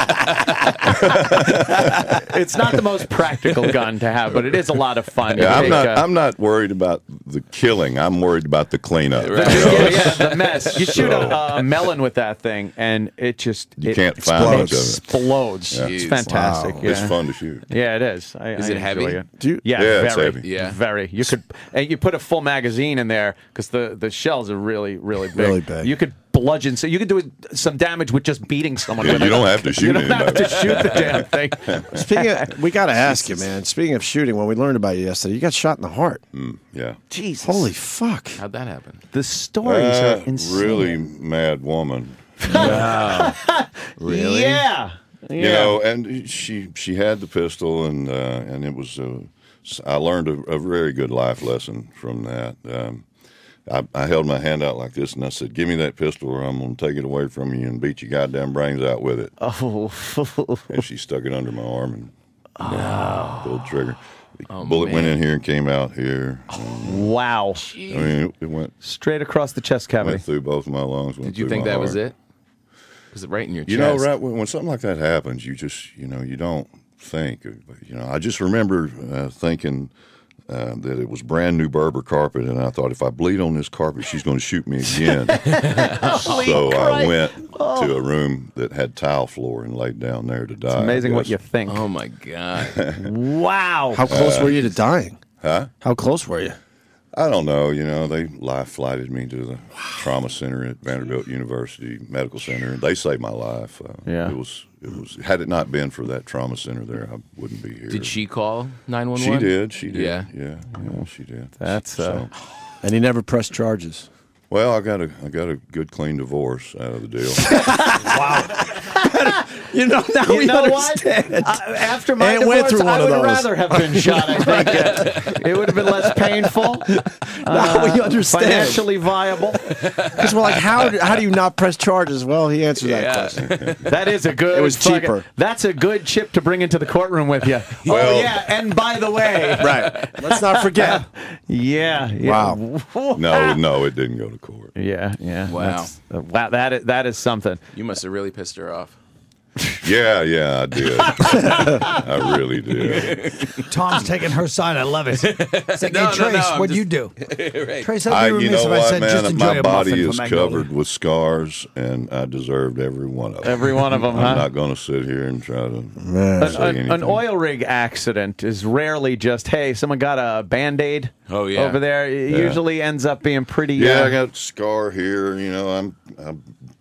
[SPEAKER 6] It's not the most practical gun to have, but it is a lot of fun.
[SPEAKER 14] Yeah, I'm not worried about the killing. I'm worried about the cleanup.
[SPEAKER 6] The mess. You shoot a melon with that thing, and it just
[SPEAKER 14] can't find much of it.
[SPEAKER 6] Explodes.
[SPEAKER 14] Yeah.
[SPEAKER 6] It's fantastic.
[SPEAKER 14] Wow.
[SPEAKER 6] Yeah.
[SPEAKER 14] It's fun to shoot.
[SPEAKER 6] Yeah, it is.
[SPEAKER 15] Is it heavy?
[SPEAKER 6] It.
[SPEAKER 14] Yeah,
[SPEAKER 6] very,
[SPEAKER 14] it's heavy.
[SPEAKER 15] Yeah.
[SPEAKER 6] Very. You could, and you put a full magazine in there because the shells are really, really big.
[SPEAKER 13] Really big.
[SPEAKER 6] You could bludgeon, so you could do some damage with just beating someone.
[SPEAKER 14] Yeah,
[SPEAKER 6] with
[SPEAKER 14] you
[SPEAKER 6] it.
[SPEAKER 14] don't have to shoot
[SPEAKER 6] You don't have
[SPEAKER 14] anybody.
[SPEAKER 6] to shoot the damn thing.
[SPEAKER 13] We got to ask you, man. Speaking of shooting, when we learned about you yesterday, you got shot in the heart.
[SPEAKER 14] Yeah.
[SPEAKER 6] Jesus.
[SPEAKER 13] Holy fuck.
[SPEAKER 15] How'd that happen?
[SPEAKER 6] The stories are insane.
[SPEAKER 14] Really mad woman.
[SPEAKER 15] Wow. Really?
[SPEAKER 6] Yeah.
[SPEAKER 14] And she had the pistol, and it was. I learned a very good life lesson from that. I held my hand out like this, and I said, "Give me that pistol, or I'm going to take it away from you and beat your goddamn brains out with it."
[SPEAKER 6] Oh.
[SPEAKER 14] And she stuck it under my arm and pulled the trigger. The
[SPEAKER 15] Oh,
[SPEAKER 14] bullet went
[SPEAKER 15] man.
[SPEAKER 14] in here and came out here.
[SPEAKER 6] Wow.
[SPEAKER 14] I mean, it went
[SPEAKER 6] Straight across the chest cavity.
[SPEAKER 14] went through both my lungs.
[SPEAKER 15] Did you think that was it? Was it right in your chest?
[SPEAKER 14] You know, right when something like that happens, you just, you don't think. I just remember thinking that it was brand new Berber carpet, and I thought if I bleed on this carpet, she's going to shoot me again. So I went to a room that had tile floor and laid down there to die.
[SPEAKER 6] It's amazing what you think.
[SPEAKER 15] Oh my God!
[SPEAKER 6] Wow.
[SPEAKER 13] How close were you to dying?
[SPEAKER 14] Huh?
[SPEAKER 13] How close were you?
[SPEAKER 14] I don't know. They life flighted me to the trauma center at Vanderbilt University Medical Center, and they saved my life.
[SPEAKER 6] Yeah.
[SPEAKER 14] It was. Had it not been for that trauma center there, I wouldn't be here.
[SPEAKER 15] Did she call 911?
[SPEAKER 14] She did.
[SPEAKER 15] Yeah.
[SPEAKER 14] Yeah, she did.
[SPEAKER 6] That's
[SPEAKER 13] And he never pressed charges.
[SPEAKER 14] Well, I got a good clean divorce out of the deal.
[SPEAKER 13] Now
[SPEAKER 6] You
[SPEAKER 13] we
[SPEAKER 6] know
[SPEAKER 13] understand.
[SPEAKER 6] what? After my
[SPEAKER 13] And went
[SPEAKER 6] divorce,
[SPEAKER 13] through one
[SPEAKER 6] I
[SPEAKER 13] of
[SPEAKER 6] would
[SPEAKER 13] those.
[SPEAKER 6] rather have been shot. I think it would have been less painful.
[SPEAKER 13] Now we understand.
[SPEAKER 6] Financially viable.
[SPEAKER 13] Because we're like, how do you not press charges? Well, he answered that question.
[SPEAKER 6] That is a good.
[SPEAKER 13] It was cheaper.
[SPEAKER 6] That's a good chip to bring into the courtroom with you.
[SPEAKER 14] Well-
[SPEAKER 6] Oh yeah, and by the way,
[SPEAKER 13] Right. Let's not forget.
[SPEAKER 6] yeah.
[SPEAKER 13] Wow.
[SPEAKER 14] No, it didn't go to court.
[SPEAKER 6] Yeah.
[SPEAKER 15] Wow.
[SPEAKER 6] Wow. That is something.
[SPEAKER 15] You must have really pissed her off.
[SPEAKER 14] Yeah, I did. I really did.
[SPEAKER 11] Tom's taking her side. I love it. It's like,
[SPEAKER 15] No,
[SPEAKER 11] hey, Trace,
[SPEAKER 15] I'm
[SPEAKER 11] what'd
[SPEAKER 15] just-
[SPEAKER 11] you do?
[SPEAKER 15] Right.
[SPEAKER 11] Trace, I'd be
[SPEAKER 14] You
[SPEAKER 11] remiss
[SPEAKER 14] know
[SPEAKER 11] if I
[SPEAKER 14] what,
[SPEAKER 11] said just
[SPEAKER 14] man?
[SPEAKER 11] enjoy
[SPEAKER 14] My
[SPEAKER 11] a
[SPEAKER 14] body
[SPEAKER 11] muffin
[SPEAKER 14] is
[SPEAKER 11] from Magnolia.
[SPEAKER 14] covered with scars, and I deserved every one of them.
[SPEAKER 6] Every one of them,
[SPEAKER 14] I'm
[SPEAKER 6] huh?
[SPEAKER 14] not going to sit here and try to say anything.
[SPEAKER 6] An oil rig accident is rarely just, hey, someone got a Band-Aid over there. It usually ends up being pretty...
[SPEAKER 14] Yeah, I got a scar here. You know, I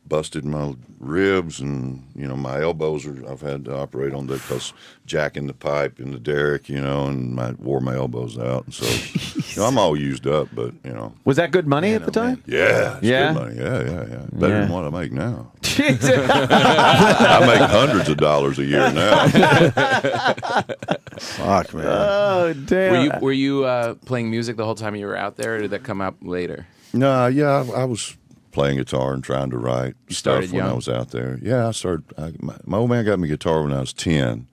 [SPEAKER 14] busted my ribs, and you know my elbows I've had to operate on because jacking the pipe in the derrick, you know, and I wore my elbows out. And so you know, I'm all used up, but you know.
[SPEAKER 6] Was that good money at the time?
[SPEAKER 14] Yeah, it's
[SPEAKER 6] Yeah?
[SPEAKER 14] good money. Yeah. Better than what I make now.
[SPEAKER 6] Jesus.
[SPEAKER 14] I make hundreds of dollars a year now.
[SPEAKER 13] Fuck, man.
[SPEAKER 6] Oh, damn.
[SPEAKER 15] Were you playing music the whole time you were out there, or did that come out later?
[SPEAKER 14] No, yeah, I was playing guitar and trying to write
[SPEAKER 15] started
[SPEAKER 14] stuff when
[SPEAKER 15] young?
[SPEAKER 14] I was out there. Yeah, I started. My old man got me a guitar when I was 10.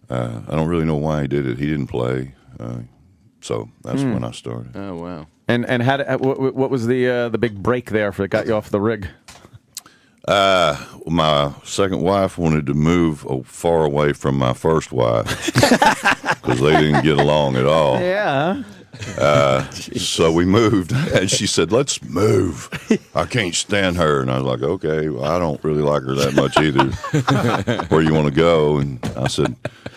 [SPEAKER 14] I don't really know why he did it. He didn't play, so that's when I started.
[SPEAKER 15] Oh wow!
[SPEAKER 6] And what was the big break there that got you off the rig?
[SPEAKER 14] My second wife wanted to move far away from my first wife because they didn't get along at all.
[SPEAKER 6] Yeah.
[SPEAKER 14] So we moved, and she said, "Let's move. I can't stand her." And I was like, "Okay, well, I don't really like her that much either. Where you want to go?" And I said,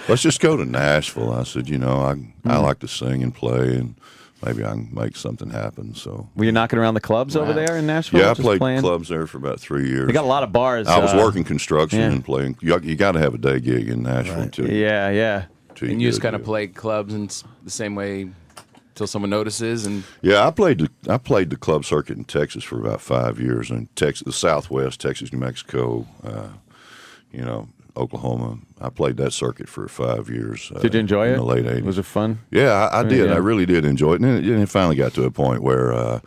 [SPEAKER 14] "Let's just go to Nashville." I said, "You know, I like to sing and play, and maybe I can make something happen." So,
[SPEAKER 6] were you knocking around the clubs over there in Nashville?
[SPEAKER 14] yeah, I
[SPEAKER 6] just
[SPEAKER 14] played
[SPEAKER 6] playing?
[SPEAKER 14] clubs there for about 3 years.
[SPEAKER 6] They got a lot of bars.
[SPEAKER 14] I was working construction
[SPEAKER 6] yeah.
[SPEAKER 14] and playing. You got to have a day gig in Nashville too.
[SPEAKER 6] Yeah.
[SPEAKER 15] And you just kind of play clubs in the same way till someone notices. And
[SPEAKER 14] yeah, I played the club circuit in Texas for about 5 years, in Texas, the Southwest, Texas, New Mexico, you know, Oklahoma. I played that circuit for 5 years.
[SPEAKER 6] Did you enjoy
[SPEAKER 14] in
[SPEAKER 6] it?
[SPEAKER 14] the late 80s.
[SPEAKER 6] Was it fun?
[SPEAKER 14] Yeah, I did.
[SPEAKER 6] Yeah.
[SPEAKER 14] I really did enjoy it. And it finally got to a point where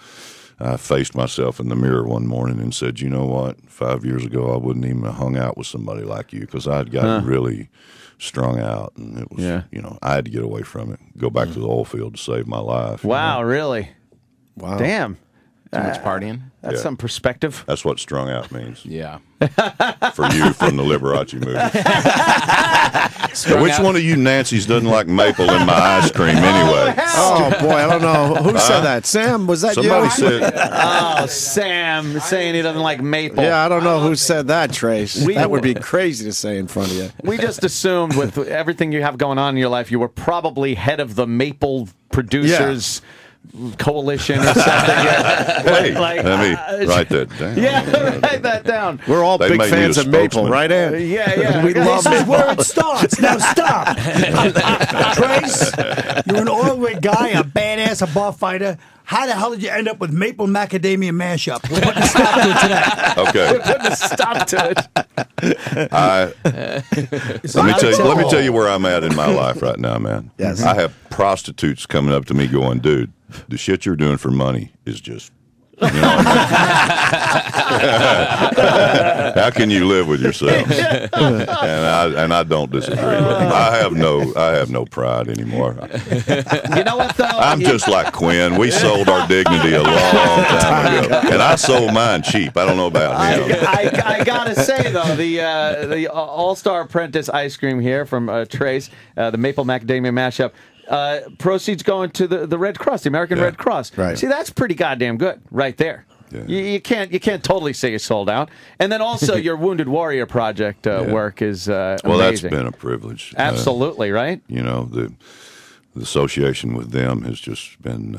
[SPEAKER 14] I faced myself in the mirror one morning and said, "You know what? 5 years ago, I wouldn't even have hung out with somebody like you because I'd gotten really strung out, and it was, you know, I had to get away from it, go back to the oil field to save my life."
[SPEAKER 6] Wow, really?
[SPEAKER 13] Wow.
[SPEAKER 6] Damn.
[SPEAKER 15] too much partying.
[SPEAKER 6] That's some perspective.
[SPEAKER 14] That's what strung out means.
[SPEAKER 15] Yeah.
[SPEAKER 14] For you from the Liberace movie.
[SPEAKER 15] Strung
[SPEAKER 14] Which
[SPEAKER 15] out.
[SPEAKER 14] one of you Nancy's doesn't like maple in my ice cream anyway?
[SPEAKER 13] Oh, boy, I don't know. Who said that? Sam, was that
[SPEAKER 14] Somebody
[SPEAKER 13] you?
[SPEAKER 14] said,
[SPEAKER 6] Oh, Sam saying he doesn't like maple.
[SPEAKER 13] Yeah, I don't know who said that, Trace.
[SPEAKER 6] We-
[SPEAKER 13] That would be crazy to say in front of you.
[SPEAKER 6] We just assumed with everything you have going on in your life, you were probably head of the maple producers coalition or something.
[SPEAKER 14] "Hey, let me write that down."
[SPEAKER 6] Yeah, write that down.
[SPEAKER 13] We're all
[SPEAKER 14] They
[SPEAKER 13] big
[SPEAKER 14] made me
[SPEAKER 13] fans
[SPEAKER 14] a
[SPEAKER 13] of maple,
[SPEAKER 14] spokesman.
[SPEAKER 13] right, Ed?
[SPEAKER 6] Yeah.
[SPEAKER 13] We love
[SPEAKER 11] This is
[SPEAKER 13] maple.
[SPEAKER 11] where it starts. Now stop. Trace, you're an oil rig guy, a badass, a bar fighter. How the hell did you end up with maple macadamia mashup? We're putting a stop to it today.
[SPEAKER 14] Okay.
[SPEAKER 6] We're putting a stop to it.
[SPEAKER 14] Let me tell you where I'm at in my life right now, man.
[SPEAKER 13] Yes.
[SPEAKER 14] I have prostitutes coming up to me going, "Dude, the shit you're doing for money is just, you know what I mean? How can you live with yourself?" And I don't disagree with them. I have no pride anymore.
[SPEAKER 6] You know what, though?
[SPEAKER 14] I'm just like Quinn. We sold our dignity a long time ago, and I sold mine cheap. I don't know about him.
[SPEAKER 6] I gotta say though, the All-Star Apprentice ice cream here from Trace, the maple macadamia mashup, proceeds going to the Red Cross, the American Red Cross.
[SPEAKER 13] Right.
[SPEAKER 6] See, that's pretty goddamn good, right there.
[SPEAKER 14] Yeah.
[SPEAKER 6] You can't totally say you sold out. And then also your Wounded Warrior Project work is amazing.
[SPEAKER 14] Well, that's been a privilege.
[SPEAKER 6] Absolutely, right?
[SPEAKER 14] You know, the association with them has just been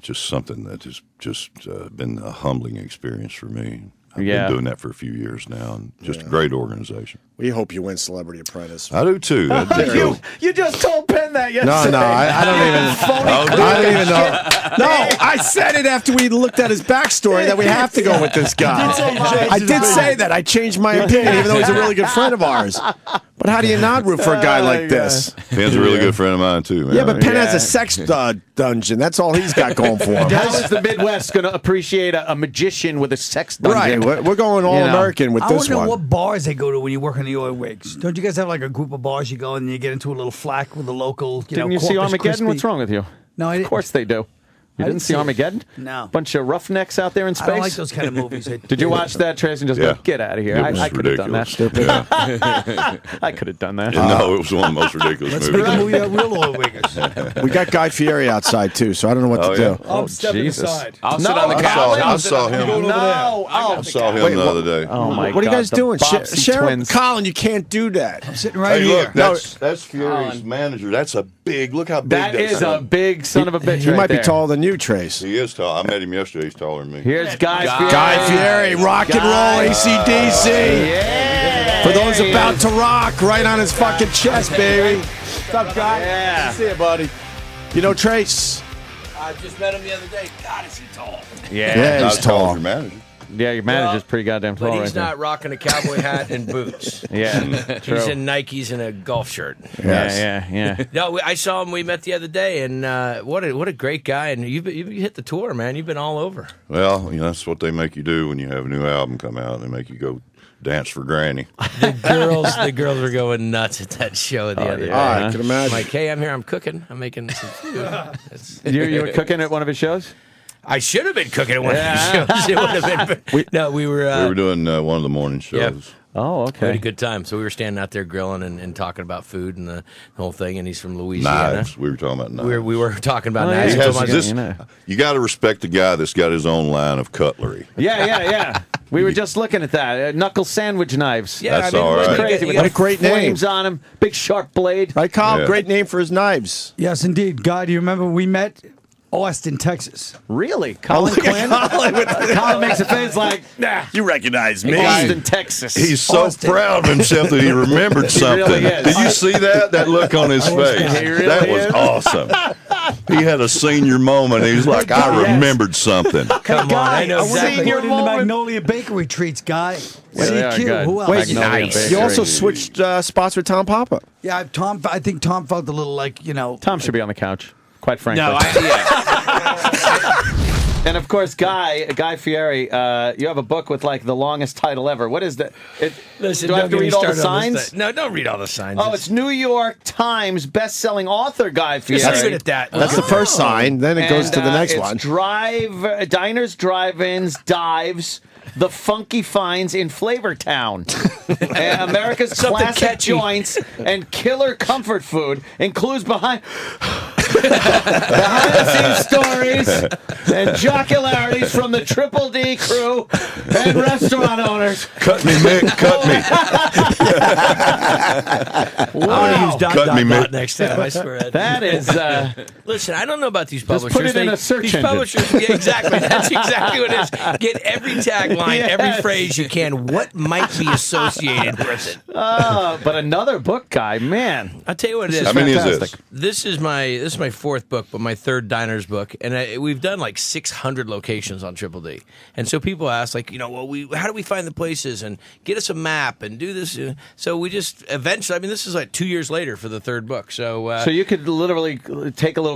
[SPEAKER 14] just something that has just been a humbling experience for me. I've been doing that for a few years now, and just a great organization.
[SPEAKER 13] We hope you win Celebrity Apprentice.
[SPEAKER 14] I do too.
[SPEAKER 6] You just told Penn that yesterday.
[SPEAKER 13] No, I don't even. I don't even know. No, I said it after we looked at his backstory that we have to go with this guy. I did say that. I changed my opinion, even though he's a really good friend of ours. But how do you not root for a guy like this?
[SPEAKER 14] Penn's a really good friend of mine too, man.
[SPEAKER 13] Yeah, but Penn has a sex dungeon. That's all he's got going for him.
[SPEAKER 6] How is the Midwest going to appreciate a magician with a sex dungeon?
[SPEAKER 13] Right, we're going all American with
[SPEAKER 11] I
[SPEAKER 13] this
[SPEAKER 11] wonder
[SPEAKER 13] one.
[SPEAKER 11] what bars they go to when you work on the oil rigs. Don't you guys have like a group of bars you go and you get into a little flack with the local?
[SPEAKER 6] Didn't you see
[SPEAKER 11] Corpus
[SPEAKER 6] Armageddon?
[SPEAKER 11] Christi?
[SPEAKER 6] What's wrong with you?
[SPEAKER 11] No, I didn't.
[SPEAKER 6] Of course they do. You didn't see Armageddon?
[SPEAKER 16] No.
[SPEAKER 6] Bunch of roughnecks out there in space?
[SPEAKER 16] I don't like those kind of movies.
[SPEAKER 6] Did you watch that, Trace, and just go, get out of here? I could have done that.
[SPEAKER 14] Stupid.
[SPEAKER 6] I could have done that.
[SPEAKER 14] No, it was one of the most ridiculous
[SPEAKER 11] Let's
[SPEAKER 14] movies.
[SPEAKER 11] make a movie about real oil wiggers.
[SPEAKER 13] We got Guy Fieri outside, too, so I don't know what to do.
[SPEAKER 16] I'm stepping
[SPEAKER 6] Jesus.
[SPEAKER 16] aside.
[SPEAKER 15] I'll sit on the couch.
[SPEAKER 14] I saw him.
[SPEAKER 6] No.
[SPEAKER 14] I saw him the other day.
[SPEAKER 6] Oh, my God.
[SPEAKER 13] What are you guys
[SPEAKER 6] the
[SPEAKER 13] doing?
[SPEAKER 6] Bobbsey twins.
[SPEAKER 13] Colin, you can't do that.
[SPEAKER 11] I'm sitting right
[SPEAKER 14] Hey,
[SPEAKER 11] here.
[SPEAKER 14] look, that's Fieri's manager. That's a big. Look how big
[SPEAKER 6] That is a big son of a bitch
[SPEAKER 13] He
[SPEAKER 6] right
[SPEAKER 13] might
[SPEAKER 6] there.
[SPEAKER 13] be taller than you, Trace.
[SPEAKER 14] He is tall. I met him yesterday. He's taller than me.
[SPEAKER 6] Here's Guy Fieri.
[SPEAKER 13] Guy Fieri, rock and roll, AC/DC.
[SPEAKER 6] Yeah.
[SPEAKER 13] For those about to rock, right on his fucking chest, baby. What's up, Guy?
[SPEAKER 6] Yeah.
[SPEAKER 13] Good to see you, buddy. You know Trace?
[SPEAKER 16] I just met him the other day. God, is he tall?
[SPEAKER 6] Yeah.
[SPEAKER 14] Not
[SPEAKER 13] He's
[SPEAKER 14] as tall as
[SPEAKER 13] tall.
[SPEAKER 14] your manager.
[SPEAKER 6] Yeah, your manager's pretty goddamn tall
[SPEAKER 16] But
[SPEAKER 6] right
[SPEAKER 16] he's not rocking a cowboy hat and boots.
[SPEAKER 6] there. Yeah, true.
[SPEAKER 16] He's in Nikes and a golf shirt.
[SPEAKER 6] Yeah.
[SPEAKER 16] No, I saw him. We met the other day, and what a great guy. And you hit the tour, man. You've been all over.
[SPEAKER 14] Well, that's what they make you do when you have a new album come out. They make you go dance for Granny.
[SPEAKER 16] The girls were going nuts at that show the other day.
[SPEAKER 13] I can imagine.
[SPEAKER 16] I'm like, hey, I'm here. I'm cooking. I'm making some food.
[SPEAKER 6] You were cooking at one of his shows?
[SPEAKER 16] I should have been cooking at one of his shows. It would have been. We were.
[SPEAKER 14] We were doing one of the morning shows.
[SPEAKER 16] Yep.
[SPEAKER 6] Oh,
[SPEAKER 16] We had a
[SPEAKER 6] okay.
[SPEAKER 16] good time. So we were standing out there grilling and talking about food and the whole thing. And he's from Louisiana.
[SPEAKER 14] Knives. We were talking about knives.
[SPEAKER 16] We were talking about
[SPEAKER 6] Oh,
[SPEAKER 16] knives.
[SPEAKER 14] He
[SPEAKER 6] yeah.
[SPEAKER 14] has
[SPEAKER 16] He told me-
[SPEAKER 14] this, you got to respect the guy that's got his own line of cutlery.
[SPEAKER 6] Yeah. We were just looking at that. Knuckle sandwich knives.
[SPEAKER 16] Yeah,
[SPEAKER 14] That's all right.
[SPEAKER 6] Crazy.
[SPEAKER 16] You
[SPEAKER 6] With
[SPEAKER 13] What a
[SPEAKER 6] the
[SPEAKER 13] great name.
[SPEAKER 6] flames on them. Big sharp blade.
[SPEAKER 13] Right, Kyle?
[SPEAKER 14] Yeah.
[SPEAKER 13] Great name for his knives.
[SPEAKER 11] Yes, indeed. God, do you remember we met Austin, Texas?
[SPEAKER 6] Really? Colin Quinn? Colin makes a face like, nah.
[SPEAKER 13] You recognize me.
[SPEAKER 6] Austin, Texas.
[SPEAKER 14] He's so proud of himself that he remembered something.
[SPEAKER 6] really is.
[SPEAKER 14] Did you see that? That look on his face.
[SPEAKER 6] He really
[SPEAKER 14] That was
[SPEAKER 6] is.
[SPEAKER 14] awesome. He had a senior moment. He was like, I remembered something.
[SPEAKER 16] Come on, I know
[SPEAKER 11] I was
[SPEAKER 16] exactly.
[SPEAKER 11] in the Magnolia Bakery treats, guy.
[SPEAKER 6] they are
[SPEAKER 11] CQ.
[SPEAKER 6] good.
[SPEAKER 11] Who else?
[SPEAKER 13] Wait,
[SPEAKER 6] Magnolia
[SPEAKER 13] nice.
[SPEAKER 6] Bakery.
[SPEAKER 13] You also switched spots with Tom Papa.
[SPEAKER 11] Yeah, Tom. I think Tom felt a little like
[SPEAKER 6] Tom should be on the couch, quite frankly.
[SPEAKER 15] No,
[SPEAKER 6] And of course, Guy Fieri, you have a book with like the longest title ever. What is that?
[SPEAKER 16] Listen,
[SPEAKER 6] do I have to
[SPEAKER 16] don't get me
[SPEAKER 6] read all the
[SPEAKER 16] started on this
[SPEAKER 6] signs?
[SPEAKER 16] thing. No, don't read all the signs.
[SPEAKER 6] Oh, it's New York Times best-selling author Guy Fieri.
[SPEAKER 16] Just leave it at that.
[SPEAKER 13] That's the first sign. Then it goes to the next
[SPEAKER 6] it's
[SPEAKER 13] one.
[SPEAKER 6] Diners, drive-ins, dives, the funky finds in Flavortown, and America's
[SPEAKER 16] Something
[SPEAKER 6] classic
[SPEAKER 16] catchy.
[SPEAKER 6] joints and killer comfort food includes behind-the-scenes stories and jocularities from the Triple D crew and restaurant owners.
[SPEAKER 14] Cut me, Mick. Cut me.
[SPEAKER 16] I'm going to use dot,
[SPEAKER 14] Cut
[SPEAKER 16] dot,
[SPEAKER 14] me,
[SPEAKER 16] dot
[SPEAKER 14] Mick.
[SPEAKER 16] next time, I swear.
[SPEAKER 6] That is...
[SPEAKER 16] Listen, I don't know about these
[SPEAKER 6] Just
[SPEAKER 16] publishers.
[SPEAKER 6] put it in a search
[SPEAKER 16] these
[SPEAKER 6] engine.
[SPEAKER 16] publishers, yeah, exactly. That's exactly what it is. Get every tagline, every
[SPEAKER 6] Yes.
[SPEAKER 16] phrase you can. What might be associated with it?
[SPEAKER 6] but another book, Guy, man.
[SPEAKER 16] I'll tell you what it is.
[SPEAKER 14] How many is
[SPEAKER 6] Fantastic.
[SPEAKER 14] this?
[SPEAKER 16] This is my fourth book, but my third Diners book, and we've done like 600 locations on Triple D. And so people ask, like, how do we find the places and get us a map and do this? So we just eventually, this is like 2 years later for the third book. So
[SPEAKER 6] you could literally take a little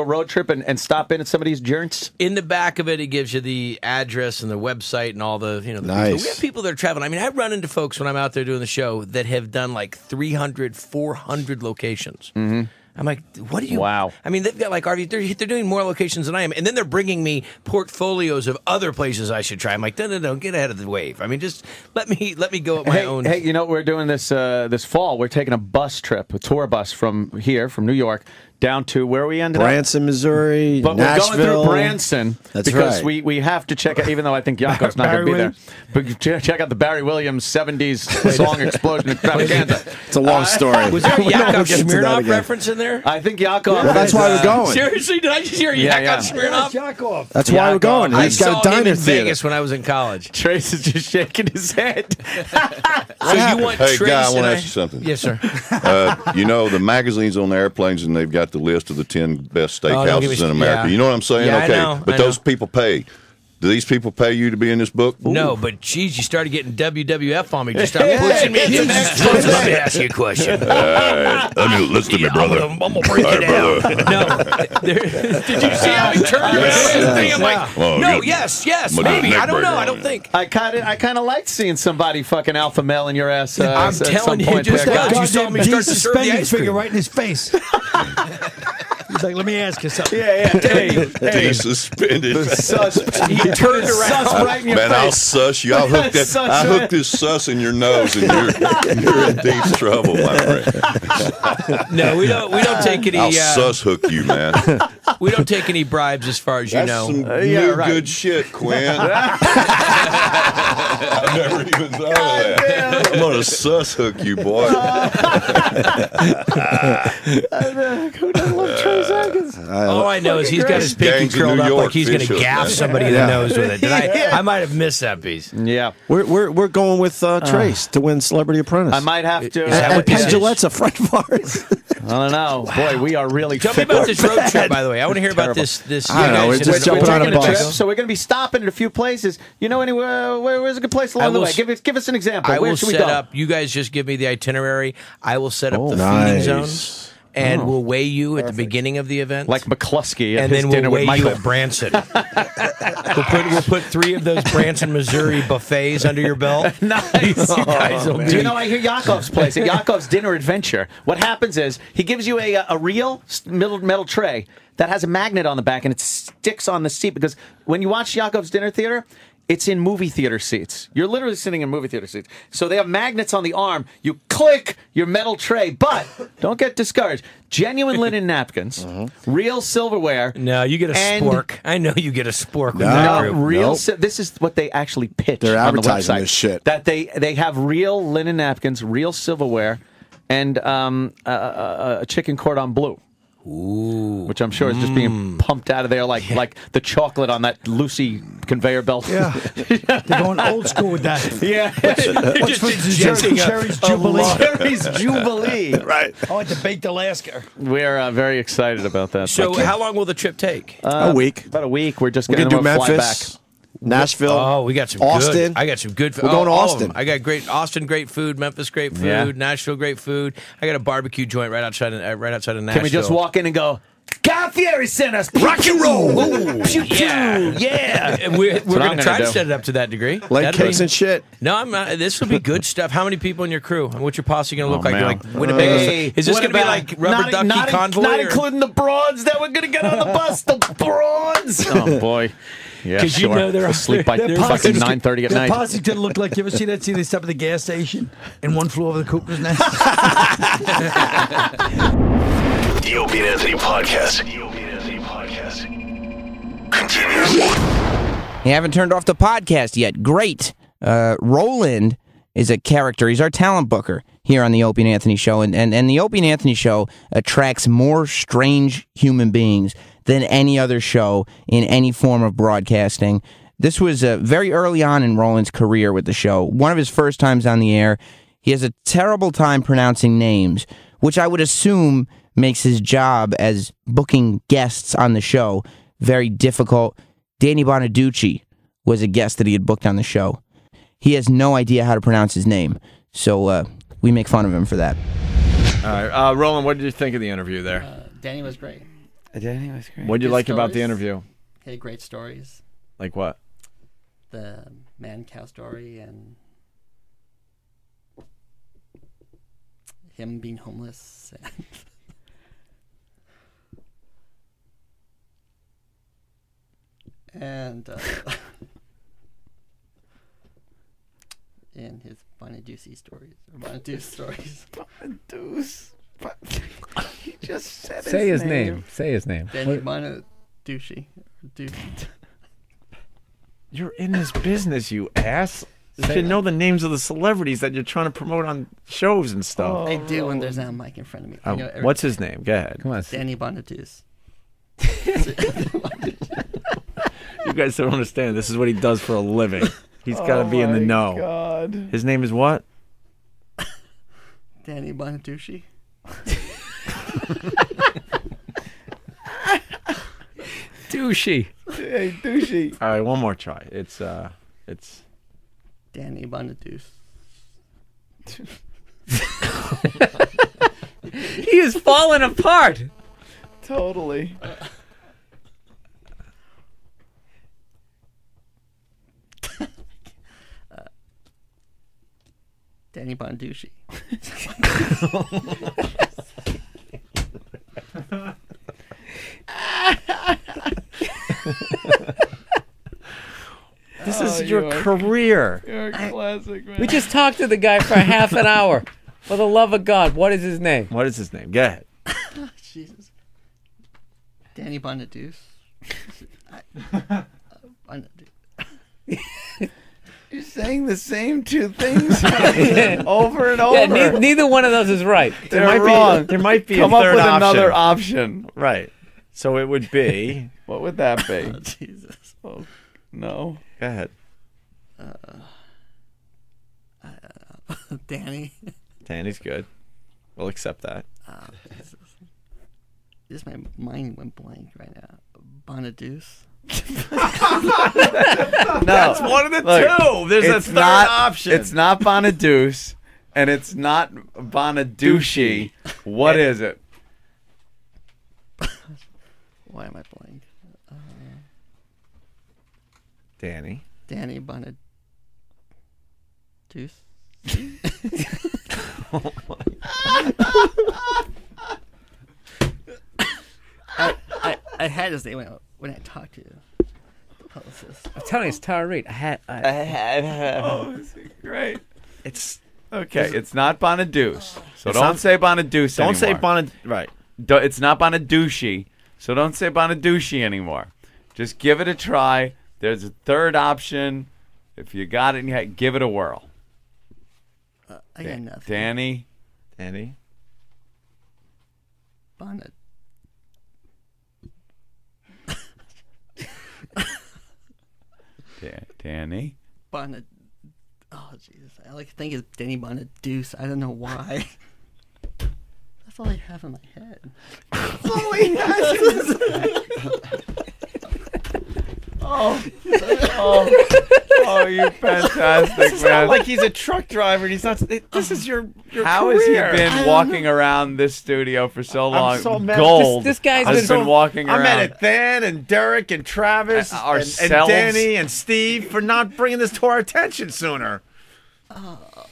[SPEAKER 6] road trip, and stop in at some of these joints.
[SPEAKER 16] in the back of it, it gives you the address and the website and all the the
[SPEAKER 13] Nice.
[SPEAKER 16] people. We have people that are traveling. I run into folks when I'm out there doing the show that have done like 300, 400 locations. Mm-hmm. I'm like, what do you?
[SPEAKER 6] Wow.
[SPEAKER 16] They've got like RV. They're doing more locations than I am, and then they're bringing me portfolios of other places I should try. I'm like, no, get ahead of the wave. Just let me go at my own.
[SPEAKER 6] Hey, you know what we're doing this fall? We're taking a bus trip, a tour bus from New York, down to where we ended up.
[SPEAKER 13] Branson, Missouri,
[SPEAKER 6] But
[SPEAKER 13] Nashville.
[SPEAKER 6] we're going through Branson
[SPEAKER 13] That's
[SPEAKER 6] because
[SPEAKER 13] right.
[SPEAKER 6] we have to check out, even though I think Yakko's not going to be there. But check out the Barry Williams 70s song Explosion Extravaganza.
[SPEAKER 13] It's a long story.
[SPEAKER 16] Was there a
[SPEAKER 13] We don't
[SPEAKER 16] Yakov
[SPEAKER 13] get into that
[SPEAKER 16] Smirnoff
[SPEAKER 13] again.
[SPEAKER 16] reference in there?
[SPEAKER 6] I think Yakov.
[SPEAKER 13] Well, that's why we're going.
[SPEAKER 16] Seriously, did I just hear Yakov Smirnoff?
[SPEAKER 11] Yakov.
[SPEAKER 13] That's why we're going.
[SPEAKER 16] I
[SPEAKER 13] He's got
[SPEAKER 16] saw
[SPEAKER 13] a diner
[SPEAKER 16] him in
[SPEAKER 13] theater.
[SPEAKER 16] Vegas when I was in college.
[SPEAKER 6] Trace is just shaking his head.
[SPEAKER 16] So you want
[SPEAKER 14] Hey,
[SPEAKER 16] Trace
[SPEAKER 14] Guy, I want
[SPEAKER 16] and
[SPEAKER 14] to ask you something.
[SPEAKER 16] Yes, sir.
[SPEAKER 14] The magazines on the airplanes, and they've got the list of the 10 best
[SPEAKER 16] don't get me
[SPEAKER 14] steakhouses in America.
[SPEAKER 16] yeah.
[SPEAKER 14] You know what I'm saying?
[SPEAKER 16] Yeah, I
[SPEAKER 14] okay,
[SPEAKER 16] know,
[SPEAKER 14] but
[SPEAKER 16] I
[SPEAKER 14] those
[SPEAKER 16] know.
[SPEAKER 14] people pay. Do these people pay you to be in this book?
[SPEAKER 16] No, but geez, you started getting WWF on me. You started pushing me into the next one. Let me ask you a question.
[SPEAKER 14] Listen to me, brother.
[SPEAKER 16] I'm gonna break it down. No, did you see how he turned around and thing? I'm like,
[SPEAKER 14] Well,
[SPEAKER 16] no,
[SPEAKER 14] good.
[SPEAKER 16] yes,
[SPEAKER 14] I'm gonna do
[SPEAKER 16] maybe.
[SPEAKER 14] a
[SPEAKER 16] I don't
[SPEAKER 14] neck
[SPEAKER 16] know.
[SPEAKER 14] breaker
[SPEAKER 16] I don't
[SPEAKER 14] on
[SPEAKER 16] think.
[SPEAKER 6] I kind of liked seeing somebody fucking alpha male in your ass.
[SPEAKER 16] I'm
[SPEAKER 6] at
[SPEAKER 16] telling
[SPEAKER 6] some
[SPEAKER 16] you,
[SPEAKER 6] point
[SPEAKER 16] just
[SPEAKER 6] there.
[SPEAKER 16] that you saw me start to serve the
[SPEAKER 11] suspended
[SPEAKER 16] ice
[SPEAKER 11] figure
[SPEAKER 16] cream.
[SPEAKER 11] right in his face. He's like, let me ask you something.
[SPEAKER 14] Hey, suspended.
[SPEAKER 6] He turned around right in your
[SPEAKER 14] Man,
[SPEAKER 6] face.
[SPEAKER 14] I'll suss you. I'll hook that. I hook this suss in your nose, and you're in deep trouble, my friend.
[SPEAKER 16] No, we don't take any.
[SPEAKER 14] I'll suss hook you, man.
[SPEAKER 16] We don't take any bribes, as far as you
[SPEAKER 14] That's
[SPEAKER 16] know.
[SPEAKER 14] some new good shit, Quinn. I never even thought of that. I'm gonna suss hook you, boy.
[SPEAKER 6] Who doesn't love Trace Adkins?
[SPEAKER 16] All I know is he's got his pinky
[SPEAKER 14] Gangs in
[SPEAKER 16] curled
[SPEAKER 14] New
[SPEAKER 16] up
[SPEAKER 14] York,
[SPEAKER 16] like he's going to
[SPEAKER 14] fish hook,
[SPEAKER 16] gaff
[SPEAKER 14] man.
[SPEAKER 16] somebody in the nose with it. I might have missed that piece.
[SPEAKER 6] Yeah.
[SPEAKER 13] We're going with Trace to win Celebrity Apprentice.
[SPEAKER 6] I might have to.
[SPEAKER 13] And Penn Gillette's a friend of ours.
[SPEAKER 6] I don't know. Boy, we are really.
[SPEAKER 16] Tell me about this road trip, by the way. I want to hear about this.
[SPEAKER 13] I don't know. We're just jumping on a bus.
[SPEAKER 6] So we're going to be stopping at a few places. You know anywhere? Where's a good place along the way? Give us an example.
[SPEAKER 16] I
[SPEAKER 6] Where
[SPEAKER 16] will
[SPEAKER 6] should we
[SPEAKER 16] set
[SPEAKER 6] go?
[SPEAKER 16] up. You guys just give me the itinerary. I will set up the feeding
[SPEAKER 13] nice.
[SPEAKER 16] zones. And we'll weigh you at the beginning of the event,
[SPEAKER 6] like McCluskey,
[SPEAKER 16] and then we'll weigh you at Branson. we'll put 3 of those Branson, Missouri buffets under your belt.
[SPEAKER 6] Nice. Do you know? I hear Yakov's place at Yakov's Dinner Adventure. What happens is he gives you a real metal tray that has a magnet on the back, and it sticks on the seat because when you watch Yakov's Dinner Theater, it's in movie theater seats. You're literally sitting in movie theater seats. So they have magnets on the arm. You click your metal tray, but don't get discouraged. Genuine linen napkins, real silverware.
[SPEAKER 16] No, you get a spork. I know you get a spork. With
[SPEAKER 14] No,
[SPEAKER 16] that group.
[SPEAKER 6] Real. This is what they actually pitch.
[SPEAKER 13] They're
[SPEAKER 6] on the
[SPEAKER 13] advertising
[SPEAKER 6] website,
[SPEAKER 13] this shit.
[SPEAKER 6] That they have real linen napkins, real silverware, and a chicken cordon bleu.
[SPEAKER 16] Ooh.
[SPEAKER 6] Which I'm sure is just being pumped out of there like the chocolate on that Lucy conveyor belt.
[SPEAKER 11] Yeah. They're going old school with that.
[SPEAKER 6] Yeah.
[SPEAKER 11] What's for dessert? Cherry's Jubilee.
[SPEAKER 6] Cherry's Jubilee.
[SPEAKER 13] Right.
[SPEAKER 11] I like the baked Alaska.
[SPEAKER 6] We're very excited about that.
[SPEAKER 16] So how long will the trip take?
[SPEAKER 13] A week.
[SPEAKER 6] About a week. We're just
[SPEAKER 13] We're
[SPEAKER 6] going
[SPEAKER 13] gonna
[SPEAKER 6] to
[SPEAKER 13] do
[SPEAKER 6] fly back.
[SPEAKER 13] Memphis, Nashville.
[SPEAKER 16] Oh, we got some
[SPEAKER 13] Austin.
[SPEAKER 16] good. I got some good food.
[SPEAKER 13] We're going to
[SPEAKER 16] all of
[SPEAKER 13] Austin.
[SPEAKER 16] them. I got great Austin, great food. Memphis, great food.
[SPEAKER 6] Yeah.
[SPEAKER 16] Nashville, great food. I got a barbecue joint right outside of Nashville.
[SPEAKER 6] Can we just walk in and go, Guy Fieri sent us rock and roll? Yeah.
[SPEAKER 16] And we're going
[SPEAKER 6] I'm
[SPEAKER 16] to try
[SPEAKER 6] gonna
[SPEAKER 16] to
[SPEAKER 6] do.
[SPEAKER 16] set it up to that degree.
[SPEAKER 13] Leg
[SPEAKER 16] That'd
[SPEAKER 13] kicks
[SPEAKER 16] be-
[SPEAKER 13] and shit.
[SPEAKER 16] No, I'm not. This will be good stuff. How many people in your crew? And what's your posse going to look like?
[SPEAKER 6] man.
[SPEAKER 16] Like Winnebago?
[SPEAKER 6] Hey,
[SPEAKER 16] Is this
[SPEAKER 6] what
[SPEAKER 16] going to be
[SPEAKER 6] about-
[SPEAKER 16] like Rubber Ducky Convoy?
[SPEAKER 6] Not
[SPEAKER 16] or-
[SPEAKER 6] including the broads that we're going to get on the bus. The broads. Oh, boy. Yeah,
[SPEAKER 16] 'Cause you know they're
[SPEAKER 6] asleep by
[SPEAKER 11] Their
[SPEAKER 6] fucking
[SPEAKER 11] posse's-
[SPEAKER 6] 9:30 at
[SPEAKER 11] their
[SPEAKER 6] night.
[SPEAKER 11] posse's gonna look like, you ever see that scene? They stop at the gas station and one flew over the cuckoo's nest.
[SPEAKER 10] The Opie and Anthony Podcast. The Opie and Anthony Podcast continues.
[SPEAKER 1] You haven't turned off the podcast yet. Great. Roland is a character. He's our talent booker here on the Opie and Anthony Show. And the Opie and Anthony Show attracts more strange human beings than any other show in any form of broadcasting. This was very early on in Roland's career with the show. One of his first times on the air. He has a terrible time pronouncing names, which I would assume makes his job as booking guests on the show very difficult. Danny Bonaduce was a guest that he had booked on the show. He has no idea how to pronounce his name, so we make fun of him for that.
[SPEAKER 2] All right, Roland, what did you think of the interview there?
[SPEAKER 17] Danny was great.
[SPEAKER 1] Danny was great.
[SPEAKER 2] What did you
[SPEAKER 17] His
[SPEAKER 2] like about the
[SPEAKER 17] stories.
[SPEAKER 2] interview?
[SPEAKER 17] He had great stories.
[SPEAKER 2] Like what?
[SPEAKER 17] The man-cow story and him being homeless. And in his Bonaduce stories. Or Bonaduce stories.
[SPEAKER 12] Bonaduce. He just said
[SPEAKER 18] Say his name. Say his name.
[SPEAKER 17] Danny
[SPEAKER 18] What-
[SPEAKER 17] Bonaduce.
[SPEAKER 2] You're in this business, you ass. You should know the names of the celebrities that you're trying to promote on shows and stuff.
[SPEAKER 17] I do when there's not a mic in front of me. I know
[SPEAKER 2] What's his name? Go ahead.
[SPEAKER 18] Come on.
[SPEAKER 17] Danny Bonaduce.
[SPEAKER 2] You guys don't understand. This is what he does for a living. He's got to be in the know.
[SPEAKER 12] God.
[SPEAKER 2] His name is what?
[SPEAKER 17] Danny Bonaduce.
[SPEAKER 18] Douchey.
[SPEAKER 12] Hey, douchey.
[SPEAKER 2] All right, one more try. It's
[SPEAKER 17] Danny Bonaduce.
[SPEAKER 18] He is falling apart.
[SPEAKER 12] Totally.
[SPEAKER 17] Danny Bonaduce.
[SPEAKER 16] had your career.
[SPEAKER 12] You're a classic, man.
[SPEAKER 18] We just talked to the guy for half an hour. For the love of God, what is his name?
[SPEAKER 2] What is his name? Go ahead.
[SPEAKER 17] Jesus. Danny Bonaduce.
[SPEAKER 12] You're saying the same two things over and over.
[SPEAKER 18] Yeah, neither one of those is right.
[SPEAKER 2] They're wrong. There might be
[SPEAKER 12] Come
[SPEAKER 2] a
[SPEAKER 12] up
[SPEAKER 2] third
[SPEAKER 12] with
[SPEAKER 2] option.
[SPEAKER 12] another option.
[SPEAKER 2] Right. So it would be.
[SPEAKER 12] What would that be?
[SPEAKER 17] Oh, Jesus.
[SPEAKER 12] Oh, no.
[SPEAKER 2] Go ahead.
[SPEAKER 17] Danny.
[SPEAKER 2] Danny's good. We'll accept that.
[SPEAKER 17] Jesus. Just my mind went blank right now. Bonaduce.
[SPEAKER 2] No,
[SPEAKER 12] That's one of the two. There's a third option.
[SPEAKER 2] It's not Bonaduce, and it's not Bonaduce. What is it?
[SPEAKER 17] Why am I blank?
[SPEAKER 2] Danny.
[SPEAKER 17] Danny Bonaduce.
[SPEAKER 2] Oh my.
[SPEAKER 17] I had his name when I talked to the publicist.
[SPEAKER 18] I'm telling you, it's Tara Reid.
[SPEAKER 2] Oh,
[SPEAKER 12] this is great.
[SPEAKER 2] It's okay. It's not Bonaduce, so don't say Bonaduce.
[SPEAKER 12] Don't say
[SPEAKER 2] anymore.
[SPEAKER 12] Right.
[SPEAKER 2] It's not Bonaduce, so don't say Bonaduce anymore. Just give it a try. There's a third option. If you got it, give it a whirl.
[SPEAKER 17] I got nothing.
[SPEAKER 2] Danny.
[SPEAKER 17] Bonnet.
[SPEAKER 2] Danny.
[SPEAKER 17] Bonnet. Oh Jesus! I like to think it's Danny Bonaduce. I don't know why. That's all I have in my head.
[SPEAKER 12] That's all he has.
[SPEAKER 2] Oh, you fantastic,
[SPEAKER 12] It's
[SPEAKER 2] man.
[SPEAKER 12] not like he's a truck driver and he's not. This is your
[SPEAKER 2] How
[SPEAKER 12] career.
[SPEAKER 2] has he been walking around this studio for so long?
[SPEAKER 12] I'm so mad.
[SPEAKER 2] Gold.
[SPEAKER 18] This guy's
[SPEAKER 2] has been walking around.
[SPEAKER 12] I'm mad at Dan and Derek and Travis and
[SPEAKER 2] ourselves.
[SPEAKER 12] Danny and Steve for not bringing this to our attention sooner.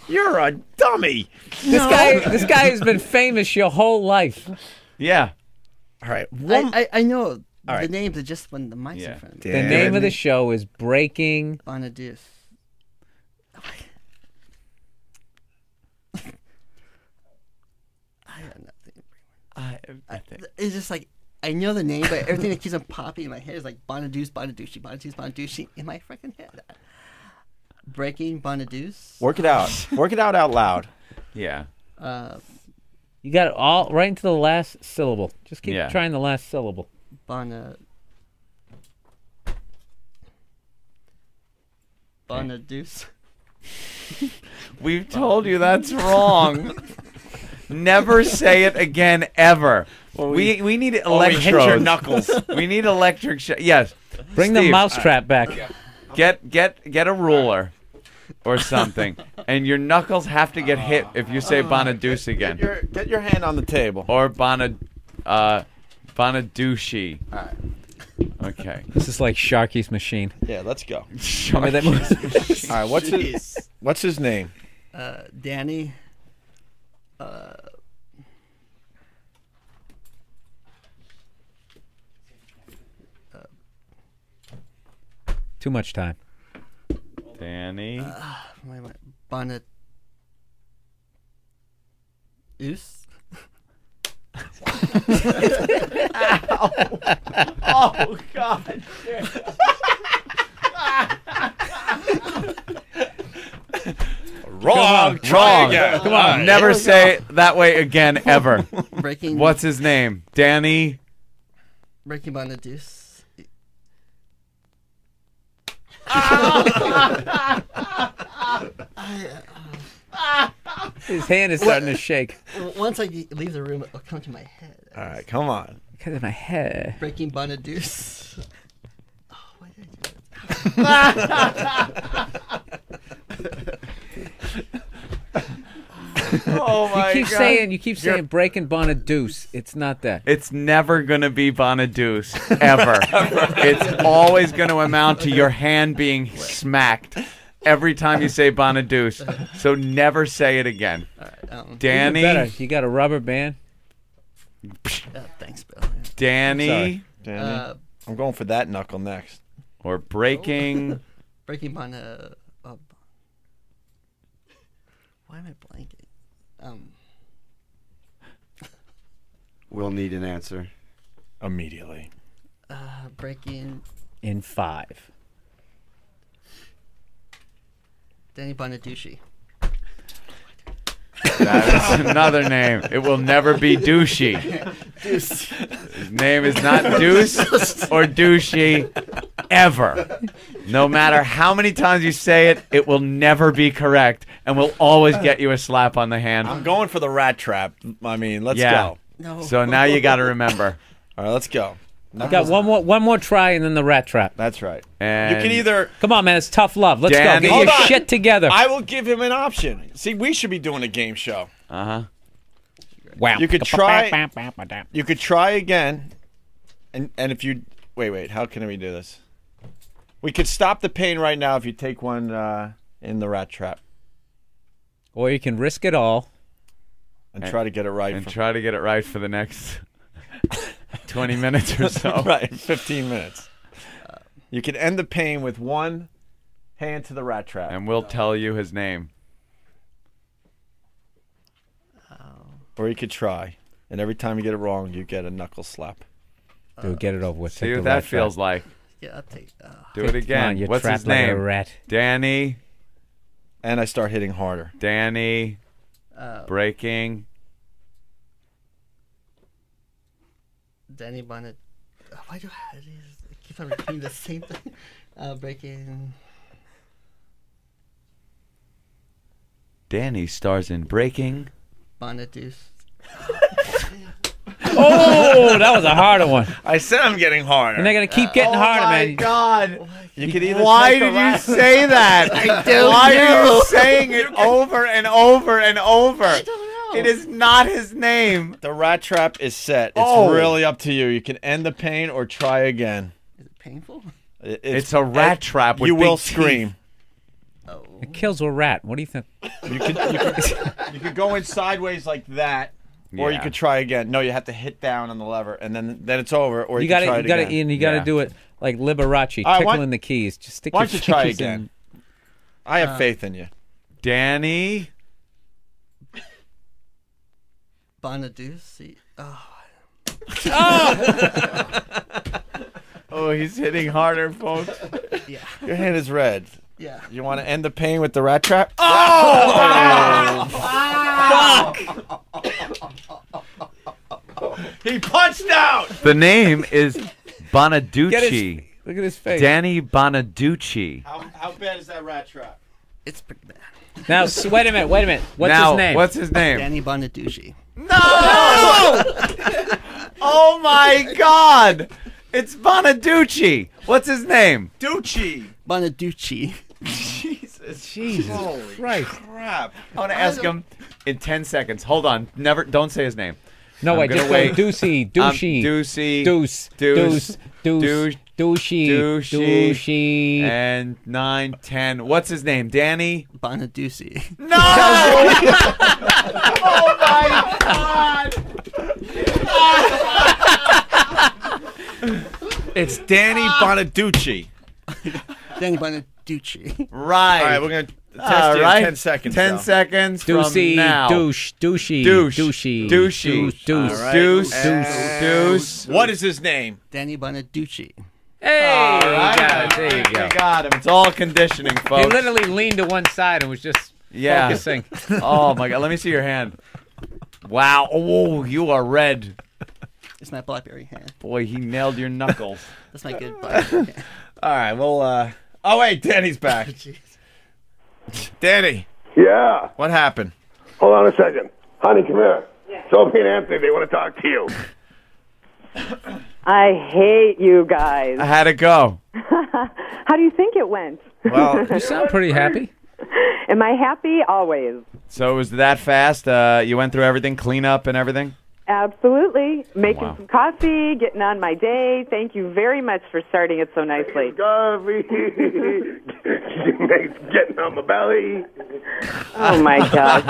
[SPEAKER 12] You're a dummy.
[SPEAKER 18] This guy has been famous your whole life.
[SPEAKER 2] Yeah.
[SPEAKER 12] All right.
[SPEAKER 17] I know
[SPEAKER 12] All right.
[SPEAKER 17] the names are just when the mic's in front of me.
[SPEAKER 18] The name of the show is Breaking
[SPEAKER 17] Bonaduce. I got nothing. It's just like I know the name, but everything that keeps on popping in my head is like Bonaduce, Bonaduce, Bonaduce, Bonaduce in my freaking head. Breaking Bonaduce.
[SPEAKER 2] Work it out. Work it out loud. Yeah.
[SPEAKER 18] You got it all right into the last syllable. Just keep trying the last syllable.
[SPEAKER 17] Bonaduce.
[SPEAKER 2] We've told you that's wrong. Never say it again, ever.
[SPEAKER 12] Well,
[SPEAKER 2] we need
[SPEAKER 12] we
[SPEAKER 2] electrodes.
[SPEAKER 12] hit your knuckles.
[SPEAKER 2] We need electric. Yes.
[SPEAKER 18] Bring the mousetrap back.
[SPEAKER 2] Get a ruler or something, and your knuckles have to get hit if you say Bonaduce again.
[SPEAKER 12] Get your hand on the table.
[SPEAKER 2] Or Bonaduce.
[SPEAKER 12] All right.
[SPEAKER 2] Okay.
[SPEAKER 18] This is like Sharky's machine.
[SPEAKER 12] Yeah, let's go.
[SPEAKER 18] Show me that movie.
[SPEAKER 12] All right, what's his name?
[SPEAKER 17] Danny.
[SPEAKER 18] Too much time.
[SPEAKER 2] Danny.
[SPEAKER 17] Bonaduce.
[SPEAKER 12] Ow. Oh God.
[SPEAKER 2] Wrong.
[SPEAKER 12] Come on.
[SPEAKER 2] Never say it that way again, ever.
[SPEAKER 17] Breaking.
[SPEAKER 2] What's his name? Danny.
[SPEAKER 17] Breaking Bonaduce.
[SPEAKER 18] His hand is starting to shake.
[SPEAKER 17] Once I leave the room, it'll come to my head.
[SPEAKER 12] All right, come on.
[SPEAKER 18] Because of my head.
[SPEAKER 17] Breaking Bonaduce. Oh, why did
[SPEAKER 2] Oh my
[SPEAKER 18] you keep saying Breaking Bonaduce. It's not that.
[SPEAKER 2] It's never gonna be Bonaduce, ever. It's always gonna amount to your hand being smacked every time you say Bonaduce. So never say it again.
[SPEAKER 17] Right,
[SPEAKER 2] Danny.
[SPEAKER 18] You got a rubber band?
[SPEAKER 17] Thanks, Bill.
[SPEAKER 2] Danny.
[SPEAKER 12] Danny. I'm going for that knuckle next.
[SPEAKER 2] Or breaking
[SPEAKER 17] breaking Why am I blanking?
[SPEAKER 2] We'll need an answer immediately.
[SPEAKER 17] Breaking
[SPEAKER 18] In 5.
[SPEAKER 17] Danny Bonaduce.
[SPEAKER 4] That is another name. It will never be douchey.
[SPEAKER 17] Deuce.
[SPEAKER 4] His name is not Deuce or douchey ever. No matter how many times you say it, it will never be correct and will always get you a slap on the hand.
[SPEAKER 2] I'm going for the rat trap. I mean, let's
[SPEAKER 4] Yeah.
[SPEAKER 2] go.
[SPEAKER 17] No.
[SPEAKER 4] So now you got to remember.
[SPEAKER 2] All right, let's go.
[SPEAKER 18] I got one more try and then the rat trap.
[SPEAKER 2] That's right.
[SPEAKER 4] And
[SPEAKER 2] You can either.
[SPEAKER 18] Come on, man. It's tough love. Let's
[SPEAKER 4] Danny-
[SPEAKER 18] go. Get
[SPEAKER 2] Hold
[SPEAKER 18] your
[SPEAKER 2] on.
[SPEAKER 18] shit together.
[SPEAKER 2] I will give him an option. See, we should be doing a game show.
[SPEAKER 18] Wow.
[SPEAKER 2] You could try. You could try again, and if you wait. How can we do this? We could stop the pain right now if you take one in the rat trap
[SPEAKER 18] Or you can risk it all.
[SPEAKER 2] and try to get it right.
[SPEAKER 4] And try to get it right for the next 20 minutes or so.
[SPEAKER 2] Right, 15 minutes. You can end the pain with one hand to the rat trap.
[SPEAKER 4] And we'll tell you his name.
[SPEAKER 2] Or you could try. And every time you get it wrong, you get a knuckle slap.
[SPEAKER 18] Dude, get it over with.
[SPEAKER 4] See
[SPEAKER 18] Take
[SPEAKER 4] what
[SPEAKER 18] the
[SPEAKER 4] that
[SPEAKER 18] rat
[SPEAKER 4] feels
[SPEAKER 18] trap.
[SPEAKER 4] like.
[SPEAKER 17] Yeah, I'll take.
[SPEAKER 4] Do it again.
[SPEAKER 18] Come on, you're
[SPEAKER 4] What's
[SPEAKER 18] trapped
[SPEAKER 4] his
[SPEAKER 18] like a
[SPEAKER 4] name?
[SPEAKER 18] rat.
[SPEAKER 4] Danny.
[SPEAKER 2] And I start hitting harder.
[SPEAKER 4] Danny. Breaking.
[SPEAKER 17] Danny Bonnet. Why do I keep on repeating the same thing? Breaking.
[SPEAKER 4] Danny stars in Breaking.
[SPEAKER 17] Bonaduce.
[SPEAKER 18] Oh, that was a harder one.
[SPEAKER 2] I said I'm getting harder.
[SPEAKER 18] And they're going to keep getting harder, man.
[SPEAKER 4] Oh, my God.
[SPEAKER 2] You could either
[SPEAKER 4] Why
[SPEAKER 2] take
[SPEAKER 4] did
[SPEAKER 2] the
[SPEAKER 4] you
[SPEAKER 2] rat-
[SPEAKER 4] say that?
[SPEAKER 17] I don't
[SPEAKER 4] Why are
[SPEAKER 17] know.
[SPEAKER 4] you saying it over and over and over?
[SPEAKER 17] I don't know.
[SPEAKER 4] It is not his name.
[SPEAKER 2] The rat trap is set. It's
[SPEAKER 4] Oh.
[SPEAKER 2] really up to you. You can end the pain or try again.
[SPEAKER 17] Is it painful?
[SPEAKER 4] It's a rat trap with
[SPEAKER 2] You will
[SPEAKER 4] big teeth.
[SPEAKER 2] scream.
[SPEAKER 18] It kills a rat. What do you think?
[SPEAKER 2] You could go in sideways like that, or you
[SPEAKER 4] Yeah.
[SPEAKER 2] could try again. No, you have to hit down on the lever, and then it's over. Or you,
[SPEAKER 18] got
[SPEAKER 2] can try
[SPEAKER 18] to,
[SPEAKER 2] it
[SPEAKER 18] you got to,
[SPEAKER 2] again.
[SPEAKER 18] and you got to
[SPEAKER 4] Yeah.
[SPEAKER 18] do it like Liberace,
[SPEAKER 2] All right,
[SPEAKER 18] tickling
[SPEAKER 2] why-
[SPEAKER 18] the keys. Just stick
[SPEAKER 2] Why
[SPEAKER 18] your
[SPEAKER 2] don't you try
[SPEAKER 18] fingers
[SPEAKER 2] again?
[SPEAKER 18] in.
[SPEAKER 2] I have faith in you.
[SPEAKER 4] Danny.
[SPEAKER 17] Bonaduce. Oh.
[SPEAKER 2] Oh, he's hitting harder, folks.
[SPEAKER 17] Yeah.
[SPEAKER 2] Your hand is red.
[SPEAKER 17] Yeah.
[SPEAKER 2] You want to end the pain with the rat trap? He punched out.
[SPEAKER 4] The name is Bonaduce.
[SPEAKER 18] Look at his face.
[SPEAKER 4] Danny Bonaduce.
[SPEAKER 2] How bad is that rat trap?
[SPEAKER 17] It's pretty bad.
[SPEAKER 18] Now, wait a minute. What's
[SPEAKER 4] Now,
[SPEAKER 18] his name?
[SPEAKER 4] What's his name?
[SPEAKER 17] Danny Bonaduce.
[SPEAKER 4] No! Oh my God! It's Bonaduce. What's his name?
[SPEAKER 2] Ducci.
[SPEAKER 17] Bonaduce.
[SPEAKER 4] Jesus
[SPEAKER 2] Holy
[SPEAKER 4] Christ!
[SPEAKER 2] crap!
[SPEAKER 4] I want to ask him in 10 seconds. Hold on. Don't say his name.
[SPEAKER 18] No,
[SPEAKER 4] I'm
[SPEAKER 18] wait.
[SPEAKER 4] gonna
[SPEAKER 18] Just
[SPEAKER 4] wait.
[SPEAKER 18] Deucey, Douchey,
[SPEAKER 4] Deucey.
[SPEAKER 18] Deuce,
[SPEAKER 4] Deuce.
[SPEAKER 18] Douchey,
[SPEAKER 4] Douchey.
[SPEAKER 18] Douchey.
[SPEAKER 4] And 9, 10. What's his name? Danny?
[SPEAKER 17] Bonaduce.
[SPEAKER 4] No! Oh my God!
[SPEAKER 2] It's Danny Bonaduce.
[SPEAKER 17] Danny Bonaduce.
[SPEAKER 4] Right.
[SPEAKER 2] All right, we're gonna test
[SPEAKER 4] All
[SPEAKER 2] you
[SPEAKER 4] right.
[SPEAKER 2] in 10 seconds.
[SPEAKER 4] 10
[SPEAKER 2] now.
[SPEAKER 4] seconds
[SPEAKER 18] Douchey,
[SPEAKER 4] from now.
[SPEAKER 18] douchey,
[SPEAKER 4] Douche.
[SPEAKER 18] douchey,
[SPEAKER 4] Douchey.
[SPEAKER 18] deuce,
[SPEAKER 2] All right.
[SPEAKER 4] Deuce.
[SPEAKER 2] And
[SPEAKER 4] Deuce.
[SPEAKER 2] What is his name?
[SPEAKER 17] Danny Bonaduce.
[SPEAKER 18] Hey,
[SPEAKER 4] All right.
[SPEAKER 18] you got it. There you go.
[SPEAKER 4] You got him. It's all conditioning, folks.
[SPEAKER 18] He literally leaned to one side and was just focusing.
[SPEAKER 4] Oh my God. Let me see your hand. Wow. Oh, you are red.
[SPEAKER 17] It's my BlackBerry hand.
[SPEAKER 4] Boy, he nailed your knuckles.
[SPEAKER 17] That's my good BlackBerry hand.
[SPEAKER 2] All right, well, oh wait, Danny's back. Danny,
[SPEAKER 19] Yeah.
[SPEAKER 2] what happened?
[SPEAKER 19] Hold on a second. Honey, come here. Sophie and Anthony, they want to talk to you.
[SPEAKER 20] I hate you guys.
[SPEAKER 4] How'd it go?
[SPEAKER 20] How do you think it went?
[SPEAKER 2] Well,
[SPEAKER 18] You sound pretty happy.
[SPEAKER 20] Am I happy? Always.
[SPEAKER 4] So it was that fast? You went through everything, cleanup and everything?
[SPEAKER 20] Absolutely. Making some coffee, getting on my day. Thank you very much for starting it so nicely.
[SPEAKER 19] Coffee. Getting on my belly.
[SPEAKER 20] Oh, my gosh.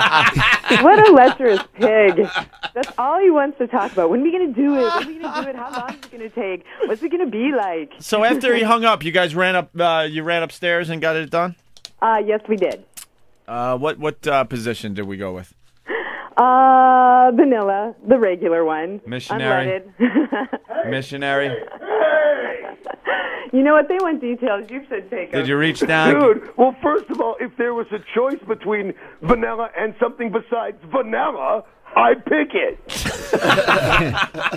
[SPEAKER 20] What a lecherous pig. That's all he wants to talk about. When are we going to do it? When are we going to do it? How long is it going to take? What's it going to be like?
[SPEAKER 2] So after he hung up, you guys ran up. You ran upstairs and got it done.
[SPEAKER 20] Yes, we did.
[SPEAKER 2] What position did we go with?
[SPEAKER 20] Vanilla, the regular one.
[SPEAKER 4] Missionary.
[SPEAKER 20] Unleaded.
[SPEAKER 4] Missionary.
[SPEAKER 20] You know what? They want details. You should take them.
[SPEAKER 4] Did you reach down?
[SPEAKER 19] Dude, well, first of all, if there was a choice between vanilla and something besides vanilla, I'd pick it.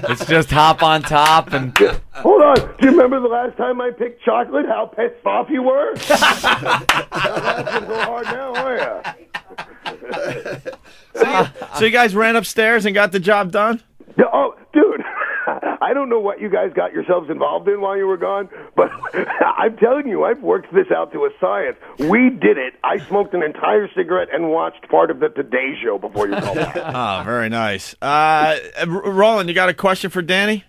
[SPEAKER 4] It's just hop on top and...
[SPEAKER 19] Hold on. Do you remember the last time I picked chocolate? How pissed off you were? Not laughing so hard now, are you?
[SPEAKER 2] So you guys ran upstairs and got the job done?
[SPEAKER 19] Oh, dude, I don't know what you guys got yourselves involved in while you were gone, but I'm telling you, I've worked this out to a science. We did it. I smoked an entire cigarette and watched part of the Today Show before you called back.
[SPEAKER 2] Oh, very nice. Roland, you got a question for Danny?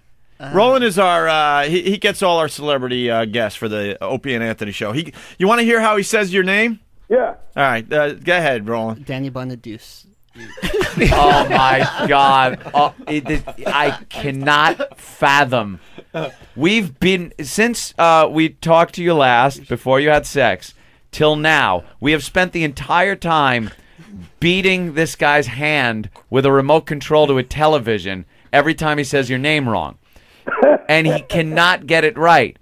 [SPEAKER 2] Roland is our, he gets all our celebrity guests for the Opie and Anthony show. You want to hear how he says your name?
[SPEAKER 19] Yeah.
[SPEAKER 2] All right, go ahead, Roland.
[SPEAKER 17] Danny Bonaduce.
[SPEAKER 4] Oh my God! I cannot fathom. We've been since we talked to you last before you had sex till now. We have spent the entire time beating this guy's hand with a remote control to a television every time he says your name wrong, and he cannot get it right.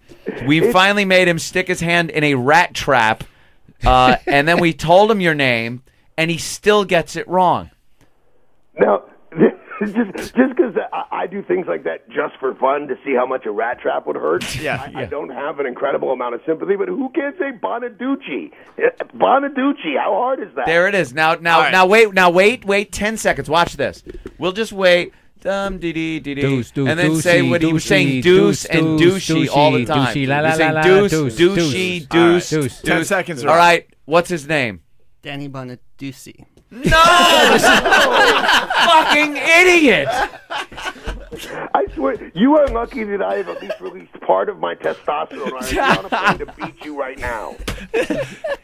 [SPEAKER 4] We finally made him stick his hand in a rat trap, and then we told him your name. And he still gets it wrong.
[SPEAKER 19] Now, just because I do things like that just for fun to see how much a rat trap would hurt, I don't have an incredible amount of sympathy, but who can't say Bonaduce? Bonaduce, how hard is that?
[SPEAKER 4] There it is. Now, wait 10 seconds. Watch this. We'll just wait. Deuce, and then say what he was saying, deuce and douchey all the time. He's saying deuce, douchey, deuce.
[SPEAKER 2] 10 seconds.
[SPEAKER 4] All right, what's his name?
[SPEAKER 17] Danny Bonaduce.
[SPEAKER 4] No! Fucking idiot!
[SPEAKER 19] I swear, you are lucky that I have at least released part of my testosterone. I'm not afraid to beat you right now.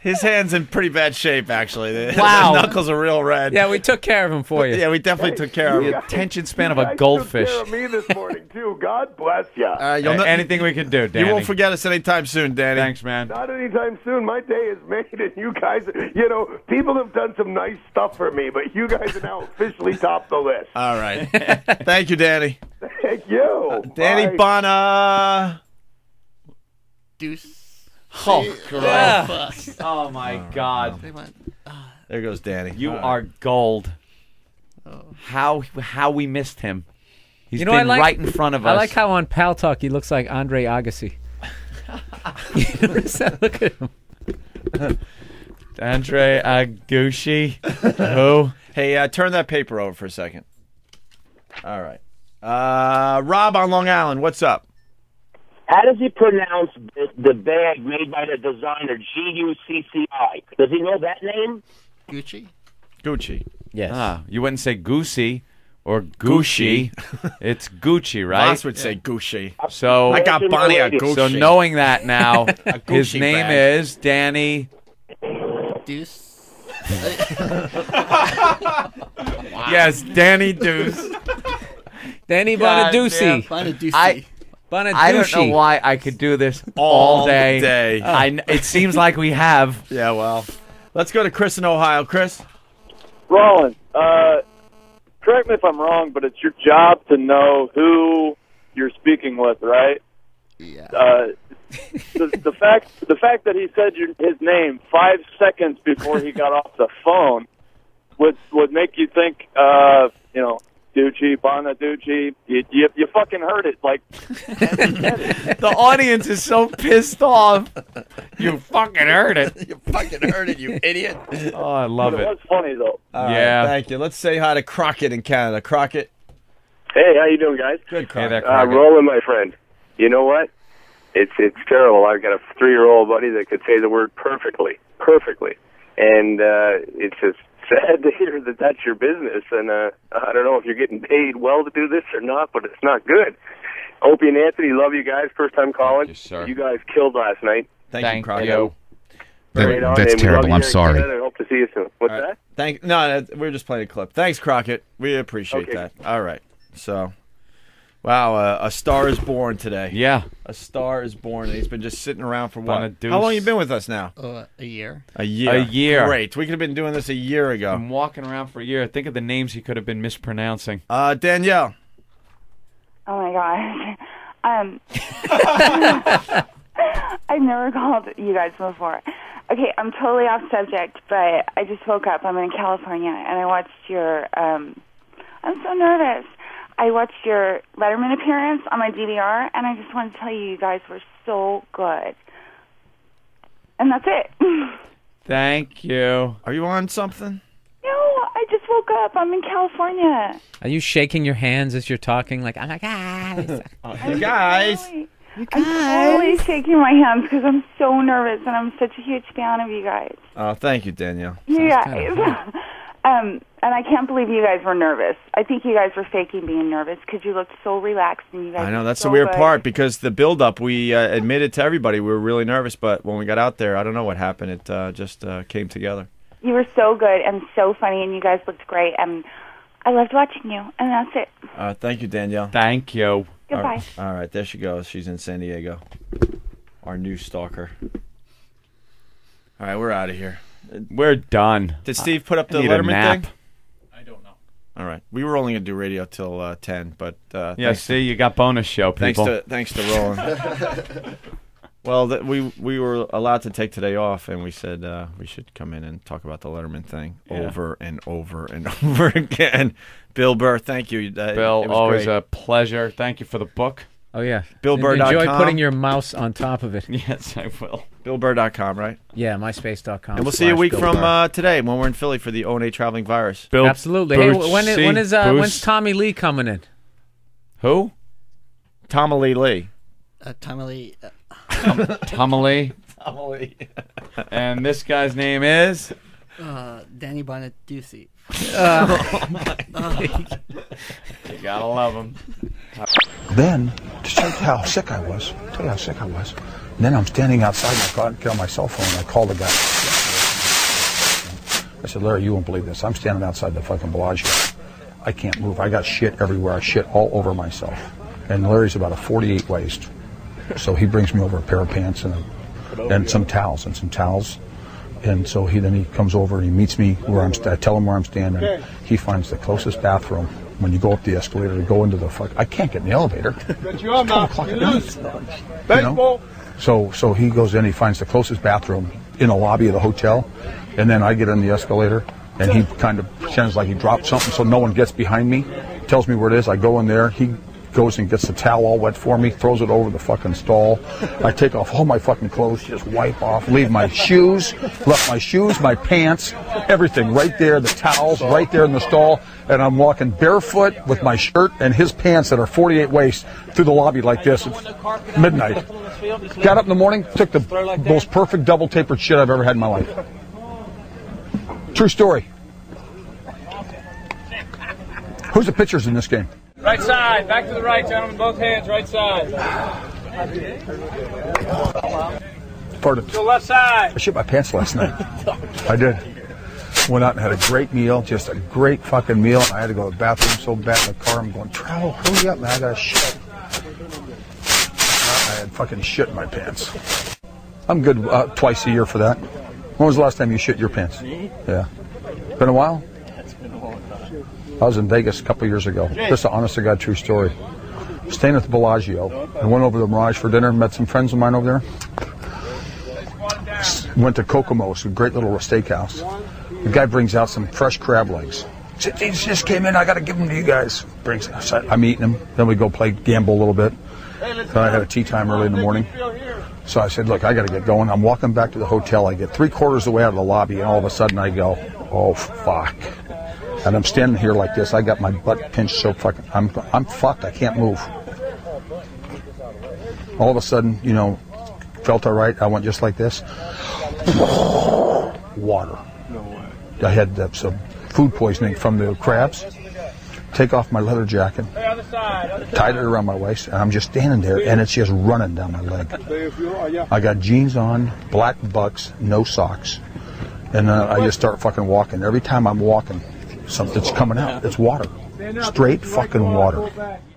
[SPEAKER 2] His hand's in pretty bad shape, actually.
[SPEAKER 4] Wow.
[SPEAKER 2] The knuckles are real red.
[SPEAKER 18] Yeah, we took care of him for you.
[SPEAKER 2] Yeah, we definitely took care of him.
[SPEAKER 4] The attention span of a goldfish.
[SPEAKER 19] You took care of me this morning, too. God bless you.
[SPEAKER 4] Anything we can do, Danny.
[SPEAKER 2] You won't forget us anytime soon, Danny.
[SPEAKER 4] Thanks, man.
[SPEAKER 19] Not anytime soon. My day is made, and you guys, people have done some nice stuff for me, but you guys are now officially top the list.
[SPEAKER 2] All right. Thank you, Danny.
[SPEAKER 19] Thank you.
[SPEAKER 2] Danny Bonaduce.
[SPEAKER 4] Oh, Christ. Oh, my God.
[SPEAKER 2] There goes Danny.
[SPEAKER 4] You are gold. How we missed him. He's been right in front of us.
[SPEAKER 18] I like how on Pal Talk he looks like Andre Agassi. You notice that? Look at him.
[SPEAKER 4] Andre Agassi. Who?
[SPEAKER 2] Hey, turn that paper over for a second. All right. Rob on Long Island, what's up?
[SPEAKER 21] How does he pronounce the bag made by the designer, Gucci? Does he know that name?
[SPEAKER 2] Gucci.
[SPEAKER 18] Yes.
[SPEAKER 4] You wouldn't say Goosey or Gucci. It's Gucci, right?
[SPEAKER 2] Ross would say Gucci.
[SPEAKER 4] So
[SPEAKER 2] I got Bonnie a Gucci.
[SPEAKER 4] So knowing that now, his
[SPEAKER 2] Gucci
[SPEAKER 4] name
[SPEAKER 2] bag.
[SPEAKER 4] is Danny
[SPEAKER 17] Deuce.
[SPEAKER 4] Yes, Danny Deuce.
[SPEAKER 18] Danny
[SPEAKER 4] God
[SPEAKER 18] Bonaduce.
[SPEAKER 4] damn.
[SPEAKER 17] Bonaduce.
[SPEAKER 4] I don't know why I could do this all day. It seems like we have.
[SPEAKER 2] Yeah, well. Let's go to Chris in Ohio. Chris?
[SPEAKER 22] Roland, correct me if I'm wrong, but it's your job to know who you're speaking with, right?
[SPEAKER 17] Yeah.
[SPEAKER 22] The fact that he said his name 5 seconds before he got off the phone would make you think, Ducci, Bonaduce, you fucking heard it. Like,
[SPEAKER 4] The audience is so pissed off. You fucking heard it.
[SPEAKER 2] You fucking heard it, you idiot.
[SPEAKER 4] Oh, I love
[SPEAKER 22] it
[SPEAKER 4] it.
[SPEAKER 22] was funny, though.
[SPEAKER 2] All
[SPEAKER 4] Yeah.
[SPEAKER 2] right, thank you. Let's say hi to Crockett in Canada. Crockett?
[SPEAKER 23] Hey, how you doing, guys?
[SPEAKER 2] Good, Crockett.
[SPEAKER 4] Hey there, Crockett.
[SPEAKER 23] Roland, my friend. You know what? It's terrible. I've got a 3-year-old buddy that could say the word perfectly, and it's just sad to hear that that's your business, and I don't know if you're getting paid well to do this or not, but it's not good. Opie and Anthony, love you guys. First time calling.
[SPEAKER 2] Yes, sir.
[SPEAKER 23] You guys killed last night.
[SPEAKER 2] Thank you, Crockett.
[SPEAKER 7] That's terrible. I'm sorry.
[SPEAKER 23] I hope to see you soon. What's that?
[SPEAKER 2] No, we're just playing a clip. Thanks, Crockett. We appreciate that. All right. So, wow, a star is born today.
[SPEAKER 4] Yeah.
[SPEAKER 2] A star is born, and he's been just sitting around for what?
[SPEAKER 4] Bonaduce.
[SPEAKER 2] How long you been with us now?
[SPEAKER 17] A year.
[SPEAKER 2] A year.
[SPEAKER 4] A year.
[SPEAKER 2] Great. We could have been doing this a year ago.
[SPEAKER 4] I'm walking around for a year. Think of the names he could have been mispronouncing.
[SPEAKER 2] Danielle.
[SPEAKER 20] Oh my gosh. I've never called you guys before. Okay, I'm totally off subject, but I just woke up. I'm in California, and I watched your, I'm so nervous. I watched your Letterman appearance on my DVR, and I just wanted to tell you, you guys were so good. And that's it.
[SPEAKER 4] Thank you.
[SPEAKER 2] Are you on something?
[SPEAKER 20] No, I just woke up. I'm in California.
[SPEAKER 18] Are you shaking your hands as you're talking? Like, oh my God.
[SPEAKER 2] Hey, guys.
[SPEAKER 20] I'm totally shaking my hands because I'm so nervous, and I'm such a huge fan of you guys.
[SPEAKER 2] Oh, thank you, Danielle.
[SPEAKER 20] You guys. And I can't believe you guys were nervous. I think you guys were faking being nervous because you looked so relaxed and you guys.
[SPEAKER 2] I know
[SPEAKER 20] were
[SPEAKER 2] that's
[SPEAKER 20] so
[SPEAKER 2] the weird
[SPEAKER 20] good.
[SPEAKER 2] part because the build-up, we admitted to everybody we were really nervous, but when we got out there, I don't know what happened. It just came together.
[SPEAKER 20] You were so good and so funny, and you guys looked great, and I loved watching you. And that's it.
[SPEAKER 2] Thank you, Danielle.
[SPEAKER 4] Thank you.
[SPEAKER 20] Goodbye.
[SPEAKER 2] All right, there she goes. She's in San Diego. Our new stalker. All right, we're out of here.
[SPEAKER 4] We're done.
[SPEAKER 2] Did Steve put up the
[SPEAKER 4] I need a
[SPEAKER 2] Letterman
[SPEAKER 4] nap.
[SPEAKER 2] thing? All right. We were only going to do radio till 10, but
[SPEAKER 4] Yeah, see, you got bonus show, people.
[SPEAKER 2] Thanks to Roland. Well, we were allowed to take today off, and we said we should come in and talk about the Letterman thing over and over and over again. Bill Burr, thank you.
[SPEAKER 4] Bill,
[SPEAKER 2] it was
[SPEAKER 4] always
[SPEAKER 2] great.
[SPEAKER 4] a pleasure. Thank you for the book.
[SPEAKER 18] Oh, yeah.
[SPEAKER 2] BillBurr.com.
[SPEAKER 18] Enjoy putting your mouse on top of it.
[SPEAKER 4] Yes, I will.
[SPEAKER 2] BillBurr.com, right?
[SPEAKER 18] Yeah, myspace.com.
[SPEAKER 2] And we'll see you a week from today when we're in Philly for the O&A Traveling Virus.
[SPEAKER 18] Absolutely. Hey, when's Tommy Lee coming in?
[SPEAKER 2] Who? Tommy Lee.
[SPEAKER 17] Tommy Lee.
[SPEAKER 4] Tommy Lee.
[SPEAKER 2] Tommy Lee.
[SPEAKER 4] And this guy's name is?
[SPEAKER 17] Danny Bonaduce.
[SPEAKER 4] Oh, my. You gotta love him.
[SPEAKER 8] Then, to show you how sick I was, then I'm standing outside my car, get on my cell phone, and I call the guy. I said, Larry, you won't believe this. I'm standing outside the fucking Bellagio. I can't move. I got shit everywhere. I shit all over myself. And Larry's about a 48 waist. So he brings me over a pair of pants and some towels. And so he comes over and he meets me where I tell him where I'm standing. He finds the closest bathroom. When you go up the escalator to go into the I can't get in the elevator.
[SPEAKER 3] But you are not.
[SPEAKER 8] Baseball. So he goes in, he finds the closest bathroom in the lobby of the hotel, and then I get in the escalator, and he kind of pretends like he dropped something so no one gets behind me, tells me where it is. I go in there, he goes and gets the towel all wet for me, throws it over the fucking stall. I take off all my fucking clothes, just wipe off, leave my shoes, left my shoes, my pants, everything right there, the towels right there in the stall, and I'm walking barefoot with my shirt and his pants that are 48 waist through the lobby like this at midnight. Got up in the morning, took the most perfect double tapered shit I've ever had in my life. True story. Who's the pitchers in this game?
[SPEAKER 9] Right side, back to the right, gentlemen, both hands, right side.
[SPEAKER 8] Pardon.
[SPEAKER 9] To the left side.
[SPEAKER 8] I shit my pants last night. I did. Went out and had a great meal, just a great fucking meal. I had to go to the bathroom so bad in the car. I'm going, Trow, hurry up, man, I got to shit. I had fucking shit in my pants. I'm good twice a year for that. When was the last time you shit your pants? Yeah. Been a while? I was in Vegas a couple years ago. Just an honest-to-God true story. Staying at the Bellagio. I went over to the Mirage for dinner, met some friends of mine over there. Went to Kokomo's, a great little steakhouse. The guy brings out some fresh crab legs. These just came in, I got to give them to you guys. I'm eating them. Then we go play gamble a little bit. I had a tea time early in the morning. So I said, look, I got to get going. I'm walking back to the hotel. I get 3/4 of the way out of the lobby, and all of a sudden I go, oh, fuck. And I'm standing here like this. I got my butt pinched so fucking... I'm fucked. I can't move. All of a sudden, felt all right. I went just like this. Water.
[SPEAKER 3] No way.
[SPEAKER 8] I had some food poisoning from the crabs. Take off my leather jacket, tied it around my waist, and I'm just standing there, and it's just running down my leg. I got jeans on, black bucks, no socks, and I just start fucking walking. Every time I'm walking, something's coming out. It's water. Straight fucking water.